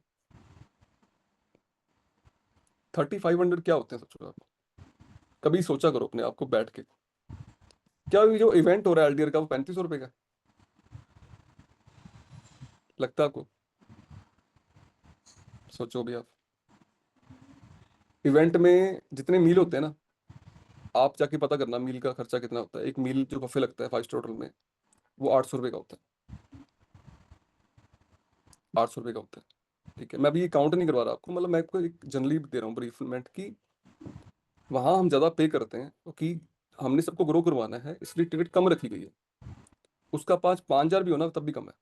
3500 क्या होते हैं सोचो आप, कभी सोचा करो अपने आप को बैठ के, क्या ये जो इवेंट हो रहा है एलडीआर का वो 3500 रुपये का लगता है आपको? सोचो भी आप, इवेंट में जितने मील होते हैं ना, आप जाके पता करना मील का खर्चा कितना होता है। एक मील जो बफे लगता है 5 स्टार होटल में, वो 800 रुपये का होता है, 800 रुपये का होता है, ठीक है। मैं अभी ये काउंट नहीं करवा रहा आपको, मतलब मैं आपको एक जनरली दे रहा हूँ ब्रीफमेंट की, वहां हम ज्यादा पे करते हैं क्योंकि हमने सबको ग्रो करवाना है, इसलिए टिकट कम रखी गई है। उसका 5,000 भी हो ना तब भी कम है,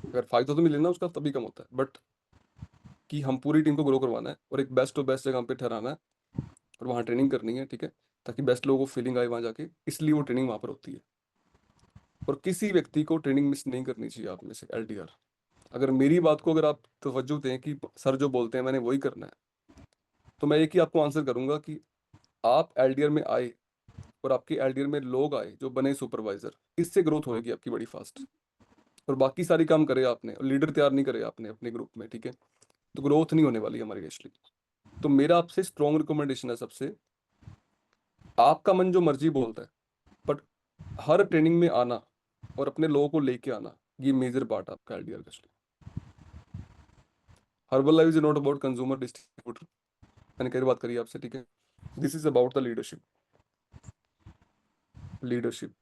अगर 5,000 में लेना उसका तब भी कम होता है, बट कि हम पूरी टीम को ग्रो करवाना है और एक बेस्ट ऑफ बेस्ट जगह पे ठहराना है और वहाँ ट्रेनिंग करनी है, ठीक है, ताकि बेस्ट लोगों को फीलिंग आए वहाँ जाके, इसलिए वो ट्रेनिंग वहाँ पर होती है। और किसी व्यक्ति को ट्रेनिंग मिस नहीं करनी चाहिए आप में से एलडीआर। अगर मेरी बात को अगर आप तवज्जो दें कि सर जो बोलते हैं मैंने वही करना है, तो मैं एक ही आपको आंसर करूंगा कि आप एलडीआर में आए और आपके एलडीआर में लोग आए जो बने सुपरवाइजर, इससे ग्रोथ होगी आपकी बड़ी फास्ट। और बाकी सारी काम करे आपने, लीडर तैयार नहीं करे आपने अपने ग्रुप में, ठीक है, तो ग्रोथ नहीं होने वाली हमारी एक्चुअली। तो मेरा आपसे स्ट्रॉन्ग रिकमेंडेशन है सबसे, आपका मन जो मर्जी बोलता है, बट हर ट्रेनिंग में आना और अपने लोगों को लेके आना, ये मेजर पार्ट है आपका एलडीआर का। Herbal life is not about consumer distributor, मैंने कई बात करी आपसे, ठीक है। This is about the leadership, leadership,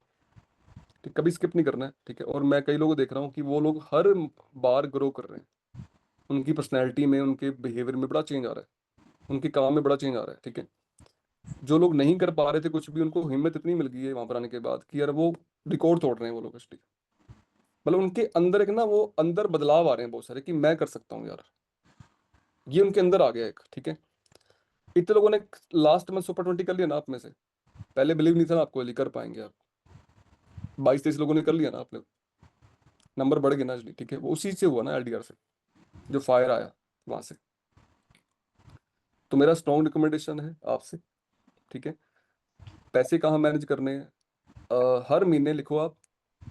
ठीक, कभी स्किप नहीं करना है, ठीक है। और मैं कई लोगों को देख रहा हूँ कि वो लोग हर बार ग्रो कर रहे हैं, उनकी पर्सनैलिटी में, उनके बिहेवियर में बड़ा चेंज आ रहा है, उनके काम में बड़ा चेंज आ रहा है, ठीक है। जो लोग नहीं कर पा रहे थे कुछ भी, उनको हिम्मत इतनी मिल गई है वहां पर आने के बाद कि यार वो रिकॉर्ड तोड़ रहे हैं वो लोग एक्चुअली। मतलब उनके अंदर एक ना, वो अंदर बदलाव आ रहे हैं बहुत सारे कि मैं कर सकता हूँ यार, ये उनके अंदर आ गया एक, ठीक है। इतने लोगों ने लास्ट में सुपर 20 कर लिया ना आप में से, पहले बिलीव नहीं था ना आपको ये कर पाएंगे आप, 22-23 लोगों ने कर लिया ना आपने, नंबर बढ़ गया ना actually, ठीक है। वो उसी से हुआ ना, एलडीआर से, जो फायर आया वहां से। तो मेरा स्ट्रॉन्ग रिकमेंडेशन है आपसे, ठीक है। पैसे कहाँ मैनेज करने हैं, हर महीने लिखो आप।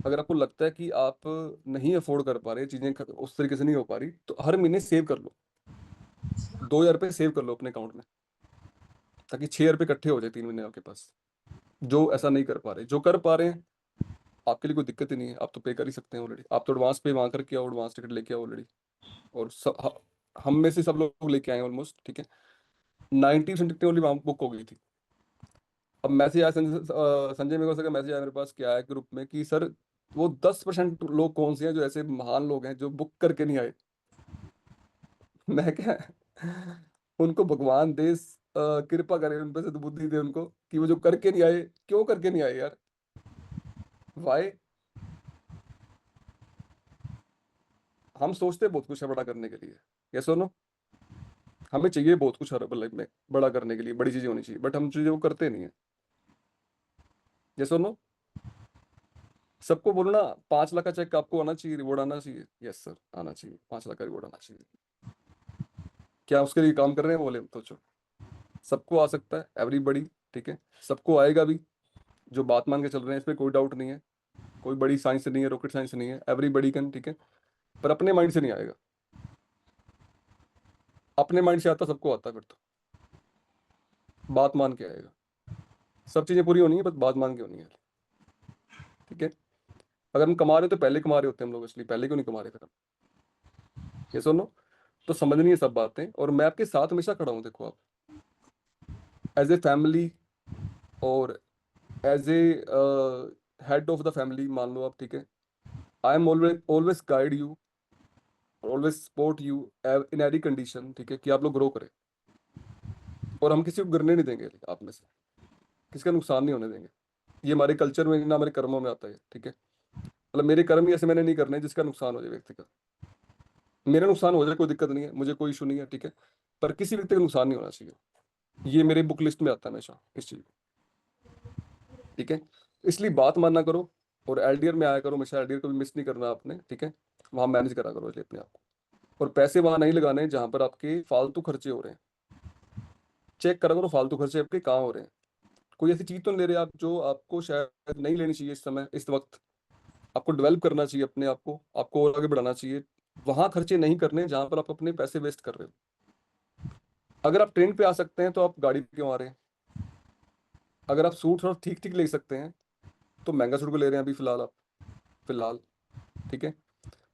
अगर आपको लगता है कि आप नहीं अफोर्ड कर पा रहे, चीजें उस तरीके से नहीं हो पा रही, तो हर महीने सेव कर लो, 2,000 रुपये सेव कर लो अपने अकाउंट में, ताकि 6,000 रुपये इकट्ठे हो जाए 3 महीने आपके पास। जो ऐसा नहीं कर पा रहे, जो कर पा रहे हैं, आपके लिए कोई दिक्कत ही नहीं है, आप तो पे कर ही सकते हैं ऑलरेडी। आप तो एडवांस पे वहां करके आओ, एडवांस टिकट लेके आओ ऑलरेडी। और हम में से सब लोग लेके आए ऑलमोस्ट, ठीक है। 90% टिकटें ओनली वहां बुक हो गई थी। अब मैसेज आया संजय मेरे को सका मैसेज आया मेरे पास, क्या है ग्रुप में कि सर, वो 10% लोग कौन से हैं जो ऐसे महान लोग हैं जो बुक करके नहीं आए। मैं क्या, उनको भगवान दे, कृपा करे उन पे से, तो बुद्धि दे उनको कि वो जो करके नहीं आए, क्यों करके नहीं आए यार, वाई। हम सोचते हैं बहुत कुछ है बड़ा करने के लिए, ये सुनो, हमें चाहिए बहुत कुछ हर लाइफ में बड़ा करने के लिए, बड़ी चीजें होनी चाहिए, बट हम चीजें वो करते नहीं है। ये सुनो, सबको बोलना 5 लाख का चेक आपको आना चाहिए, रिवॉर्ड आना चाहिए, यस सर आना चाहिए, 5 लाख का रिवॉर्ड आना चाहिए। क्या उसके लिए काम कर रहे हैं बोले तो चलो, सबको आ सकता है एवरीबडी, ठीक है। सबको आएगा भी, जो बात मान के चल रहे हैं, इसमें कोई डाउट नहीं है। कोई बड़ी साइंस नहीं है, रॉकेट साइंस नहीं है, एवरीबडी कैन, ठीक है। पर अपने माइंड से नहीं आएगा, अपने माइंड से आता सबको आता, फिर तो बात मान के आएगा। सब चीजें पूरी होनी है, बस बात मान के होनी है, ठीक है। अगर हम कमा रहे हो तो पहले कमा रहे होते हैं हम लोग, इसलिए पहले क्यों नहीं कमा रहे फिर हम, ये सुनो। तो समझनी है सब बातें, और मैं आपके साथ हमेशा खड़ा हूँ, देखो आप, एज ए फैमिली, और as a head of the family मान लो आप, ठीक है। I am always always guide you, always support you in any condition, ठीक है, कि आप लोग ग्रो करें। और हम किसी को गिरने नहीं देंगे आप में से, किसी का नुकसान नहीं होने देंगे। ये हमारे कल्चर में ना, हमारे कर्मों में आता है, ठीक है। मतलब मेरे कर्म ही ऐसे मैंने नहीं करने जिसका नुकसान हो जाए व्यक्ति का। मेरा नुकसान हो जाए कोई दिक्कत नहीं है, मुझे कोई इशू नहीं है, ठीक है। पर किसी व्यक्ति का नुकसान नहीं होना चाहिए, ये मेरे बुक लिस्ट में आता है हमेशा इस चीज, ठीक है। इसलिए बात मानना करो, और एलडीआर में आया करो हमेशा, एलडीआर को भी मिस नहीं करना आपने, ठीक है। वहां मैनेज करा करो इसलिए अपने आप को, और पैसे वहां नहीं लगाने जहां पर आपके फालतू खर्चे हो रहे हैं। चेक करा करो फालतू खर्चे आपके कहाँ हो रहे हैं। कोई ऐसी चीज तो नहीं ले रहे आप जो आपको शायद नहीं लेनी चाहिए इस समय, इस वक्त। आपको डेवलप करना चाहिए अपने आप को, आपको और आगे बढ़ाना चाहिए। वहां खर्चे नहीं करने जहां पर आप अपने पैसे वेस्ट कर रहे हो। अगर आप ट्रेन पे आ सकते हैं तो आप गाड़ी पे क्यों आ रहे हैं। अगर आप सूट थोड़ा ठीक ठीक ले सकते हैं, तो महंगा सूट को ले रहे हैं अभी फिलहाल आप, फिलहाल, ठीक है।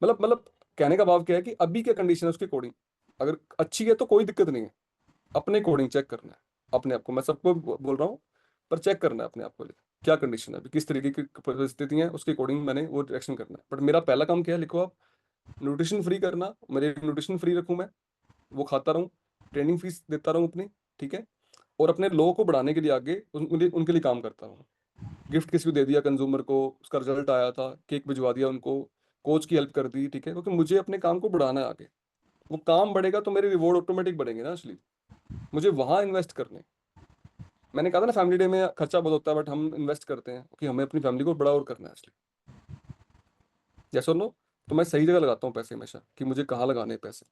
मतलब कहने का भाव क्या है कि अभी क्या कंडीशन है उसके अकॉर्डिंग, अगर अच्छी है तो कोई दिक्कत नहीं है। अपने अकॉर्डिंग चेक करना है अपने आप को, मैं सबको बोल रहा हूँ, पर चेक करना है अपने आप को, क्या कंडीशन है अभी, किस तरीके की परिस्थिति है, उसके अकॉर्डिंग मैंने वो डायरेक्शन करना है। बट मेरा पहला काम क्या है, लिखो आप, न्यूट्रिशन फ्री करना, मेरे न्यूट्रिशन फ्री रखूँ मैं, वो खाता रहूँ, ट्रेनिंग फीस देता रहूँ अपनी, ठीक है। और अपने लोगों को बढ़ाने के लिए आगे उनके लिए काम करता रहूँ। गिफ्ट किसी को दे दिया कंज्यूमर को, उसका रिजल्ट आया था, केक भिजवा दिया उनको, कोच की हेल्प कर दी, ठीक है, क्योंकि मुझे अपने काम को बढ़ाना है आगे। वो काम बढ़ेगा तो मेरे रिवॉर्ड ऑटोमेटिक बढ़ेंगे ना असली, मुझे वहां इन्वेस्ट करने। मैंने कहा था ना फैमिली डे में खर्चा बहुत होता है, बट हम इन्वेस्ट करते हैं कि हमें अपनी फैमिली को बड़ा और करना है असली, जैसे नो। तो मैं सही जगह लगाता हूँ पैसे हमेशा, कि मुझे कहाँ लगाने हैं पैसे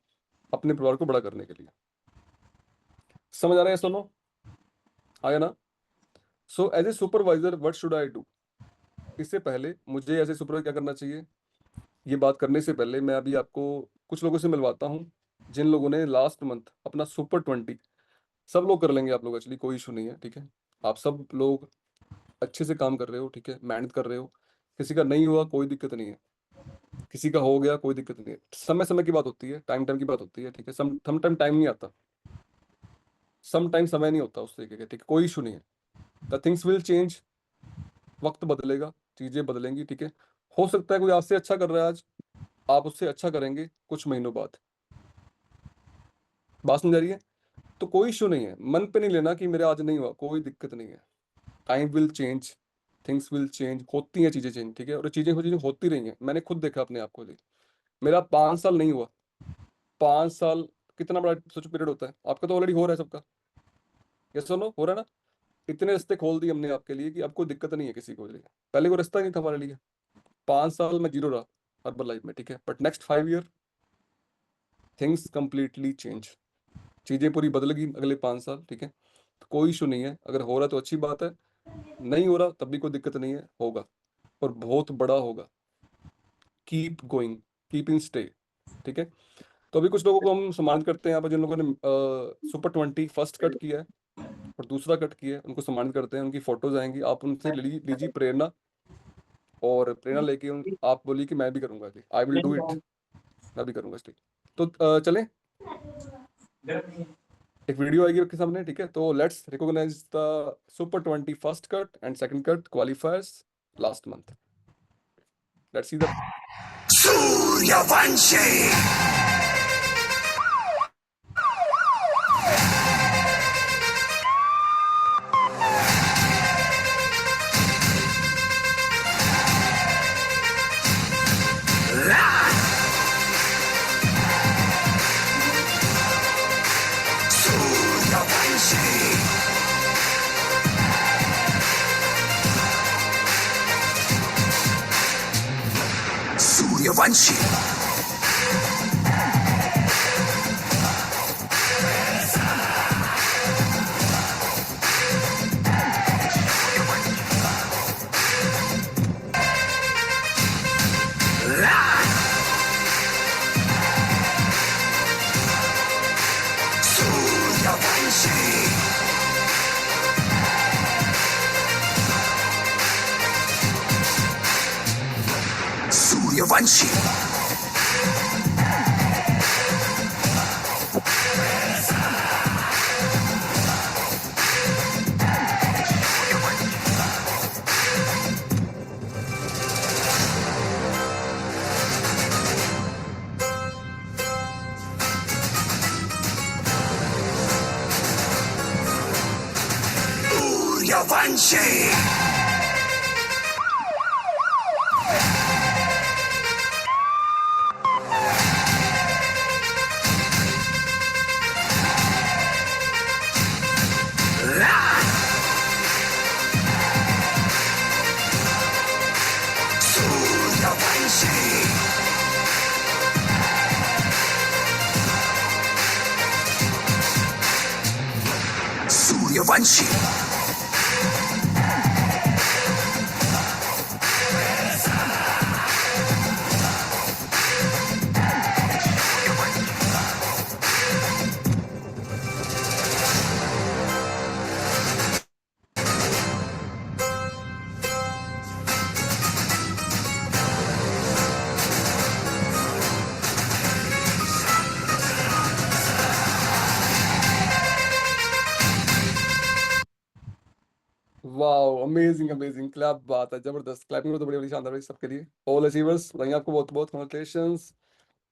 अपने परिवार को बड़ा करने के लिए। समझ आ रहा है सोनो, आया ना। So as a supervisor what should I do, इससे पहले मुझे एज ए सुपरवाइजर क्या करना चाहिए, ये बात करने से पहले मैं अभी आपको कुछ लोगों से मिलवाता हूँ, जिन लोगों ने लास्ट मंथ अपना सुपर 20, सब लोग कर लेंगे आप लोग एक्चुअली, कोई इशू नहीं है, ठीक है। आप सब लोग अच्छे से काम कर रहे हो, ठीक है, मेहनत कर रहे हो। किसी का नहीं हुआ कोई दिक्कत नहीं है, किसी का हो गया कोई दिक्कत नहीं है, समय समय की बात होती है, टाइम टाइम की बात होती है, ठीक है। सम टाइम टाइम नहीं आता, सम टाइम समय नहीं होता उस तरीके का, ठीक है, कोई इशू नहीं है। द थिंग्स विल चेंज, वक्त बदलेगा, चीजें बदलेंगी, ठीक है। हो सकता है कोई आपसे अच्छा कर रहा है आज, आप उससे अच्छा करेंगे कुछ महीनों बाद, बात समझ आ रही है। तो कोई इशू नहीं है, मन पे नहीं लेना कि मेरे आज नहीं हुआ, कोई दिक्कत नहीं है। Time will change, things will change, होती हैं चीजें चेंज, ठीक है, और चीजें होती रही हैं, मैंने खुद देखा अपने आप को जी। मेरा 5 साल नहीं हुआ, 5 साल कितना बड़ा सोचो पीरियड होता है, आपका तो ऑलरेडी हो रहा है सबका, यस और नो, हो रहा है ना। इतने रास्ते खोल दिए हमने आपके लिए कि अब कोई दिक्कत नहीं है किसी को लिए, पहले कोई रास्ता ही नहीं था हमारे लिए। 5 साल में जीरो रहा अर्बन लाइफ में, ठीक है, but next 5 year things completely change, चीजें पूरी बदल गई अगले 5 साल, ठीक है। तो कोई इशू नहीं है, अगर हो रहा तो अच्छी बात है, नहीं हो रहा तब भी कोई दिक्कत नहीं है, होगा और बहुत बड़ा होगा। Keep going, keep in stay, ठीक है। तो अभी कुछ लोगों को हम सम्मानित करते हैं यहाँ पर, जिन लोगों ने सुपर 20 फर्स्ट कट किया है और दूसरा कट किया है, उनको सम्मानित करते हैं, उनकी फोटोज आएंगी, आप उनसे लीजिए प्रेरणा, और प्रेरणा लेके आप बोलिए कि मैं भी करूंगा जी, आई विल डू इट, मैं भी करूंगा इसलिए। तो चलें, एक वीडियो आएगी आपके सामने, ठीक है, तो let's recognise the super 20 first cut and second cut qualifiers last month. Let's see the Suryavanshi Suryavanshi Suryavanshi Suryavanshi Suryavanshi wow, amazing amazing, क्या बात है, जबरदस्त, क्लैपिंग तो बड़ी बड़ी शानदार रही सबके लिए। ऑल अचीवर्स, बताइए आपको बहुत बहुत कॉन्ग्रेचुलेशंस।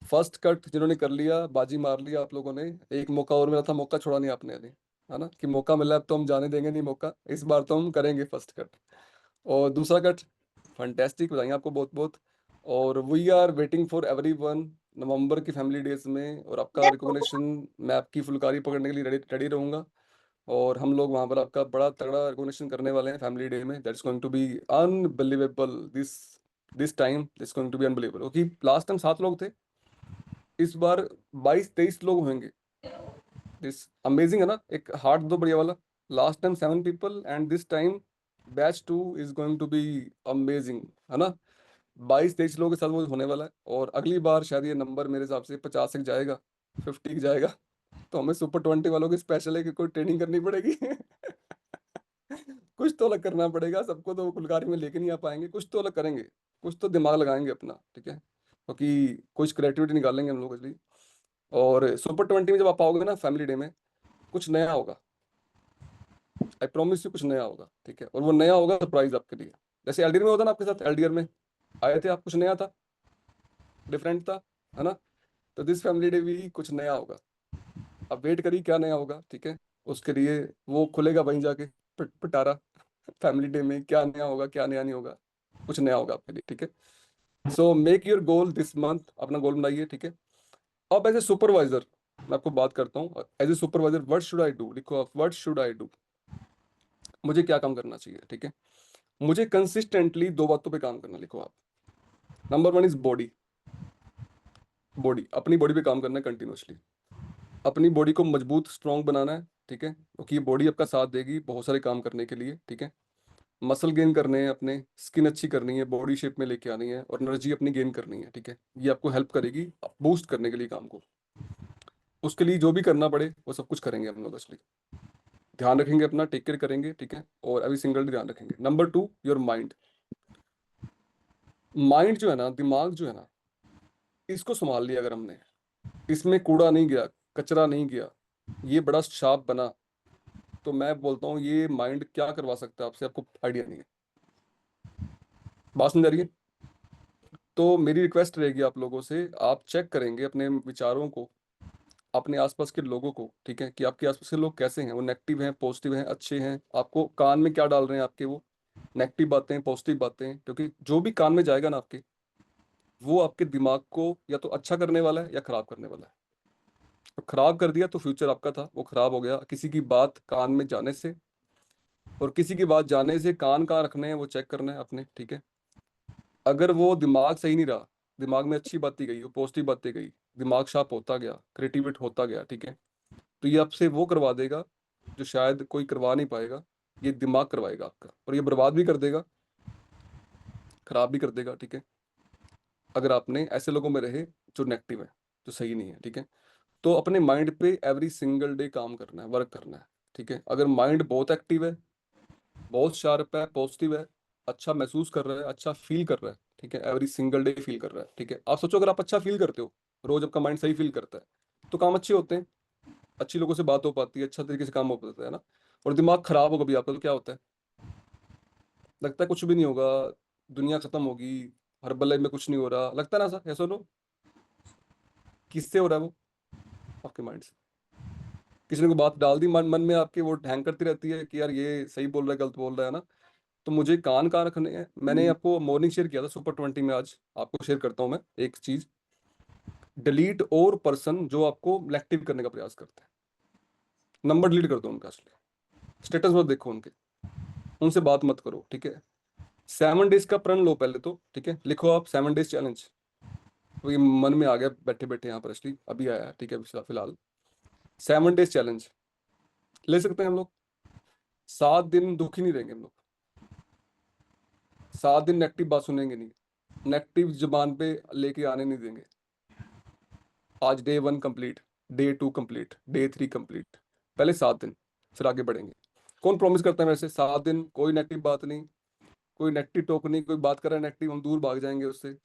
फर्स्ट कट जिन्होंने कर लिया, बाजी मार लिया आप लोगों ने, एक मौका और मिला था, मौका छोड़ा नहीं आपने अभी, है ना, कि मौका मिला अब तो हम जाने देंगे नहीं मौका, इस बार तो हम करेंगे फर्स्ट कट। और दूसरा कट फंटेस्टिक, बताइए आपको बहुत बहुत। और we are waiting for everyone November की फैमिली डेज में, और आपका रिकॉग्निशन, मैं आपकी फुलकारी पकड़ने के लिए रेडी रेडी रहूंगा, और हम लोग वहां पर आपका बड़ा तगड़ा रिकॉग्निशन करने वाले हैं फैमिली डे में, that's going to be unbelievable, this time this going to be unbelievable, क्योंकि लास्ट टाइम 7 लोग थे, इस बार 22-23 लोग होंगे, दिस अमेजिंग है ना, एक हार्ट दो बढ़िया वाला। Last time 7 people and this time batch 2 is going to be amazing, है ना। 22-23 लोगों के साथ वो होने वाला है, और अगली बार शायद ये नंबर मेरे हिसाब से 50 तक जाएगा, 50 जाएगा। तो हमें सुपर 20 वालों की स्पेशल है कि कोई ट्रेनिंग करनी पड़ेगी। कुछ तो अलग करना पड़ेगा, सबको तो फुलकारी में लेके नहीं आ पाएंगे, कुछ तो अलग करेंगे, कुछ तो दिमाग लगाएंगे अपना, ठीक है, क्योंकि कुछ क्रिएटिविटी निकालेंगे हम लोग इसलिए। और सुपर 20 में जब आप आओगे ना फैमिली डे में, कुछ नया होगा, आई प्रॉमिस यू, कुछ नया होगा, ठीक है, और वो नया होगा सरप्राइज आपके लिए। जैसे एलडीआर में होता ना, आपके साथ एलडीआर में आए थे आप, कुछ नया था, डिफरेंट था, है ना। तो दिस फैमिली डे भी कुछ नया होगा, अब वेट करिए क्या नया होगा, ठीक है। उसके लिए वो खुलेगा वहीं जाके, पिटारा। फैमिली डे में क्या नया होगा, क्या नया नहीं होगा, कुछ नया होगा आपके लिए, ठीक है। So make your goal this month, अपना गोल बनाइए, ठीक है। अब एज ए सुपरवाइजर मैं आपको बात करता हूँ, as a supervisor what should I do, लिखो आप, व्हाट शुड आई डू, मुझे क्या काम करना चाहिए, ठीक है। मुझे कंसिस्टेंटली दो बातों पे काम करना, लिखो आप। Number one is body, body, अपनी बॉडी पे काम करना है कंटिन्यूअसली, अपनी बॉडी को मजबूत स्ट्रांग बनाना है, ठीक है, क्योंकि ये बॉडी आपका साथ देगी बहुत सारे काम करने के लिए, ठीक है। मसल गेन करने हैं अपने, स्किन अच्छी करनी है, बॉडी शेप में लेके आनी है, और एनर्जी अपनी गेन करनी है, ठीक है। ये आपको हेल्प करेगी बूस्ट करने के लिए काम को। उसके लिए जो भी करना पड़े वो सब कुछ करेंगे हम लोग असली, ध्यान रखेंगे अपना, टेक केयर करेंगे, ठीक है, और अभी सिंगल ध्यान रखेंगे। Number two, your mind. Mind जो है ना, दिमाग जो है ना, इसको संभाल लिया अगर हमने, इसमें कूड़ा नहीं गया, कचरा नहीं गया, ये बड़ा शार्प बना, तो मैं बोलता हूँ ये माइंड क्या करवा सकता है आपसे, आपको आइडिया नहीं है। बात समझ आ रही है? तो मेरी रिक्वेस्ट रहेगी आप लोगों से, आप चेक करेंगे अपने विचारों को, अपने आसपास के लोगों को, ठीक है, कि आपके आसपास के लोग कैसे हैं, वो नेगेटिव हैं, पॉजिटिव हैं, अच्छे हैं, आपको कान में क्या डाल रहे हैं आपके, वो नेगेटिव बातें, पॉजिटिव बातें, क्योंकि जो भी कान में जाएगा ना आपके, वो आपके दिमाग को या तो अच्छा करने वाला है या खराब करने वाला है। तो खराब कर दिया तो फ्यूचर आपका था वो खराब हो गया किसी की बात कान में जाने से, और किसी की बात जाने से कान कहाँ रखने हैं वो चेक करना है अपने, ठीक है। अगर वो दिमाग सही नहीं रहा, दिमाग में अच्छी बातें गई, वो पॉजिटिव बातें गई, दिमाग शार्प होता गया, क्रिएटिविट होता गया, ठीक है, तो ये आपसे वो करवा देगा जो शायद कोई करवा नहीं पाएगा। ये दिमाग करवाएगा आपका, और ये बर्बाद भी कर देगा, खराब भी कर देगा, ठीक है, अगर आपने ऐसे लोगों में रहे जो नेगेटिव है, जो सही नहीं है, ठीक है। तो अपने माइंड पे एवरी सिंगल डे काम करना है, वर्क करना है, ठीक है। अगर माइंड बहुत एक्टिव है, बहुत शार्प है, पॉजिटिव है, अच्छा महसूस कर रहा है, अच्छा फील कर रहा है, ठीक है, एवरी सिंगल डे फील कर रहा है, ठीक है। आप सोचो अगर आप अच्छा फील करते हो, रोज आपका माइंड सही फील करता है, तो काम अच्छे होते हैं, अच्छी लोगों से बात हो पाती है, अच्छा तरीके से काम हो पाता है ना। और दिमाग खराब हो कभी आपका तो क्या होता है, लगता है कुछ भी नहीं होगा, दुनिया खत्म होगी, हर्बल लाइफ में कुछ नहीं हो रहा, लगता है ना सर, ऐसा लो, किससे हो रहा है वो, आपके माइंड से। किसी ने कोई बात डाल दी मन मन में आपके, वो हैंग करती रहती है कि यार ये सही बोल रहा है, गलत बोल रहा है ना। तो मुझे कान कहाँ रखने हैं, मैंने आपको मॉर्निंग शेयर किया था सुपर 20 में, आज आपको शेयर करता हूँ मैं एक चीज, डिलीट और पर्सन जो आपको नेगेटिव करने का प्रयास करते हैं, नंबर डिलीट कर दो उनका, असली स्टेटस मत देखो उनके, उनसे बात मत करो, ठीक है। 7 डेज का प्रण लो पहले तो, ठीक है, लिखो आप 7 डेज चैलेंज। तो ये मन में आ गया बैठे बैठे यहाँ पर, असली अभी आया है, ठीक है, फिलहाल 7 डेज चैलेंज ले सकते हैं हम लोग। 7 दिन दुखी नहीं रहेंगे हम लोग, 7 दिन नेगेटिव बात सुनेंगे नहीं, नेगेटिव जुबान पे लेके आने नहीं देंगे। आज day 1 complete, day 2 complete, day 3 complete, पहले 7 दिन, फिर आगे बढ़ेंगे। कौन प्रॉमिस करता है वैसे 7 दिन कोई नेगेटिव बात नहीं, कोई नेगेटिव टॉक नहीं, कोई बात कर रहा है नेगेटिव, हम दूर भाग जाएंगे उससे,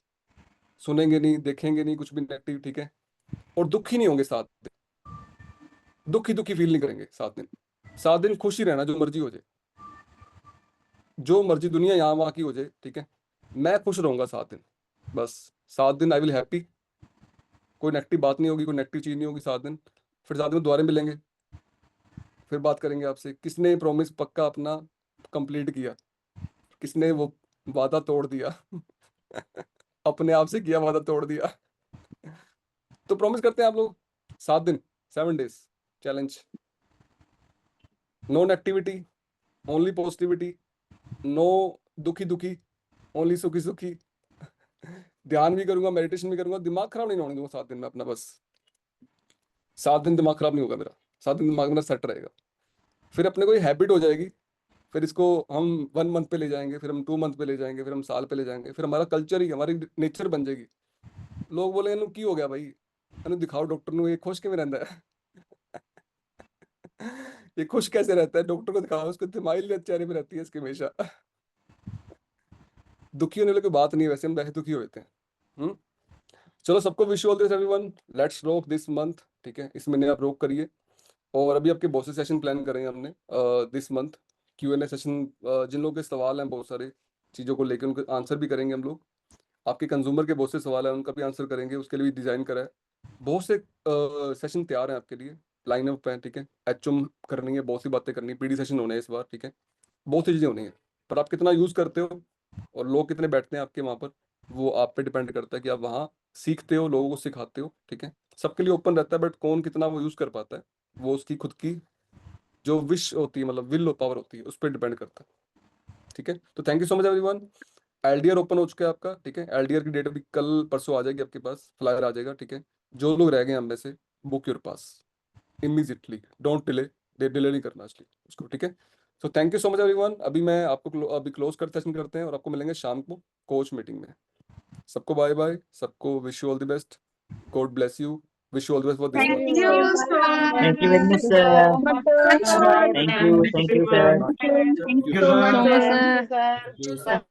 सुनेंगे नहीं, देखेंगे नहीं कुछ भी नेगेटिव, ठीक है। और दुखी नहीं होंगे 7 दिन, दुखी दुखी फील नहीं करेंगे 7 दिन। 7 दिन खुश ही रहना, जो मर्जी हो जाए, जो मर्जी दुनिया यहाँ वहाँ की हो जाए, ठीक है, मैं खुश रहूंगा 7 दिन, बस। 7 दिन आई विल हैप्पी, कोई नेगेटिव बात नहीं होगी, कोई नेगेटिव चीज नहीं होगी 7 दिन। फिर 7 दिन दोबारा मिलेंगे, फिर बात करेंगे आपसे, किसने प्रॉमिस पक्का अपना कंप्लीट किया, किसने वो वादा तोड़ दिया अपने आप से किया वादा तोड़ दिया। तो प्रॉमिस करते हैं आप लोग 7 दिन, 7 days challenge, no negativity, only positivity, no दुखी दुखी, ओनली सुखी सुखी। ध्यान भी करूंगा, मेडिटेशन भी करूंगा, दिमाग खराब नहीं होने दूंगा 7 दिन में अपना, बस। 7 दिन दिमाग खराब नहीं होगा मेरा, 7 दिन दिमाग मेरा सेट रहेगा। फिर अपने कोई हैबिट हो जाएगी, फिर इसको हम 1 मंथ पे ले जाएंगे, फिर हम 2 मंथ पे ले जाएंगे, फिर हम साल पे ले जाएंगे, फिर हमारा कल्चर ही, हमारी नेचर बन जाएगी। लोग बोले इन्हू की हो गया भाई, इन्हू दिखाओ डॉक्टर नु, ये खुश किਵੇਂ रहता है ये खुश कैसे रहता है, डॉक्टर को दिखाओ, उसको स्माइल चेहरे पे रहती है इसके हमेशा। दुखी होने वाली कोई बात नहीं है, वैसे हम वैसे दुखी होते हैं। हम्म। चलो, सबको wish all this everyone, let's rock this month, ठीक है, इस महीने आप रॉक करिए। और अभी आपके बहुत से सेशन प्लान करेंगे हमने दिस मंथ, Q&A सेशन, जिन लोगों के सवाल हैं बहुत सारे चीज़ों को लेकर, उनके आंसर भी करेंगे हम लोग। आपके कंज्यूमर के बहुत से सवाल हैं, उनका भी आंसर करेंगे, उसके लिए भी डिजाइन करा है। बहुत से सेशन तैयार हैं आपके लिए, लाइन अप है, ठीक है। HM करनी है, बहुत सी बातें करनी है, PD सेशन होने हैं इस बार, ठीक है। बहुत सी चीजें होनी है, पर आप कितना यूज करते हो और लोग कितने बैठते हैं आपके वहां पर, वो आप पे डिपेंड करता है कि आप वहाँ सीखते हो, लोगों को सिखाते हो, ठीक है। सबके लिए ओपन रहता है, बट कौन कितना वो यूज कर पाता है, वो उसकी खुद की जो विश होती है, मतलब विल पावर होती है, उस पर डिपेंड करता है, ठीक है। तो thank you so much everyone. LDR open हो चुका है आपका, ठीक है। एलडीआर की डेट अभी कल परसों आ जाएगी आपके पास, फ्लायर आ जाएगा, ठीक है। जो लोग रह गए हम में से, book your pass immediately, don't delay, delay नहीं करना इसलिए उसको, ठीक है। So thank you so much everyone. अभी मैं आपको अभी क्लोज कर सेशन करते हैं और आपको मिलेंगे शाम को कोच मीटिंग में। सबको बाय बाय, सबको wish you all the best, God bless you, wish you all the best for this Thank month. you, sir. Thank you very much, Thank you sir. so much, sir. Thank you, sir. Thank you so much, sir. Thank you so much, sir. Sir.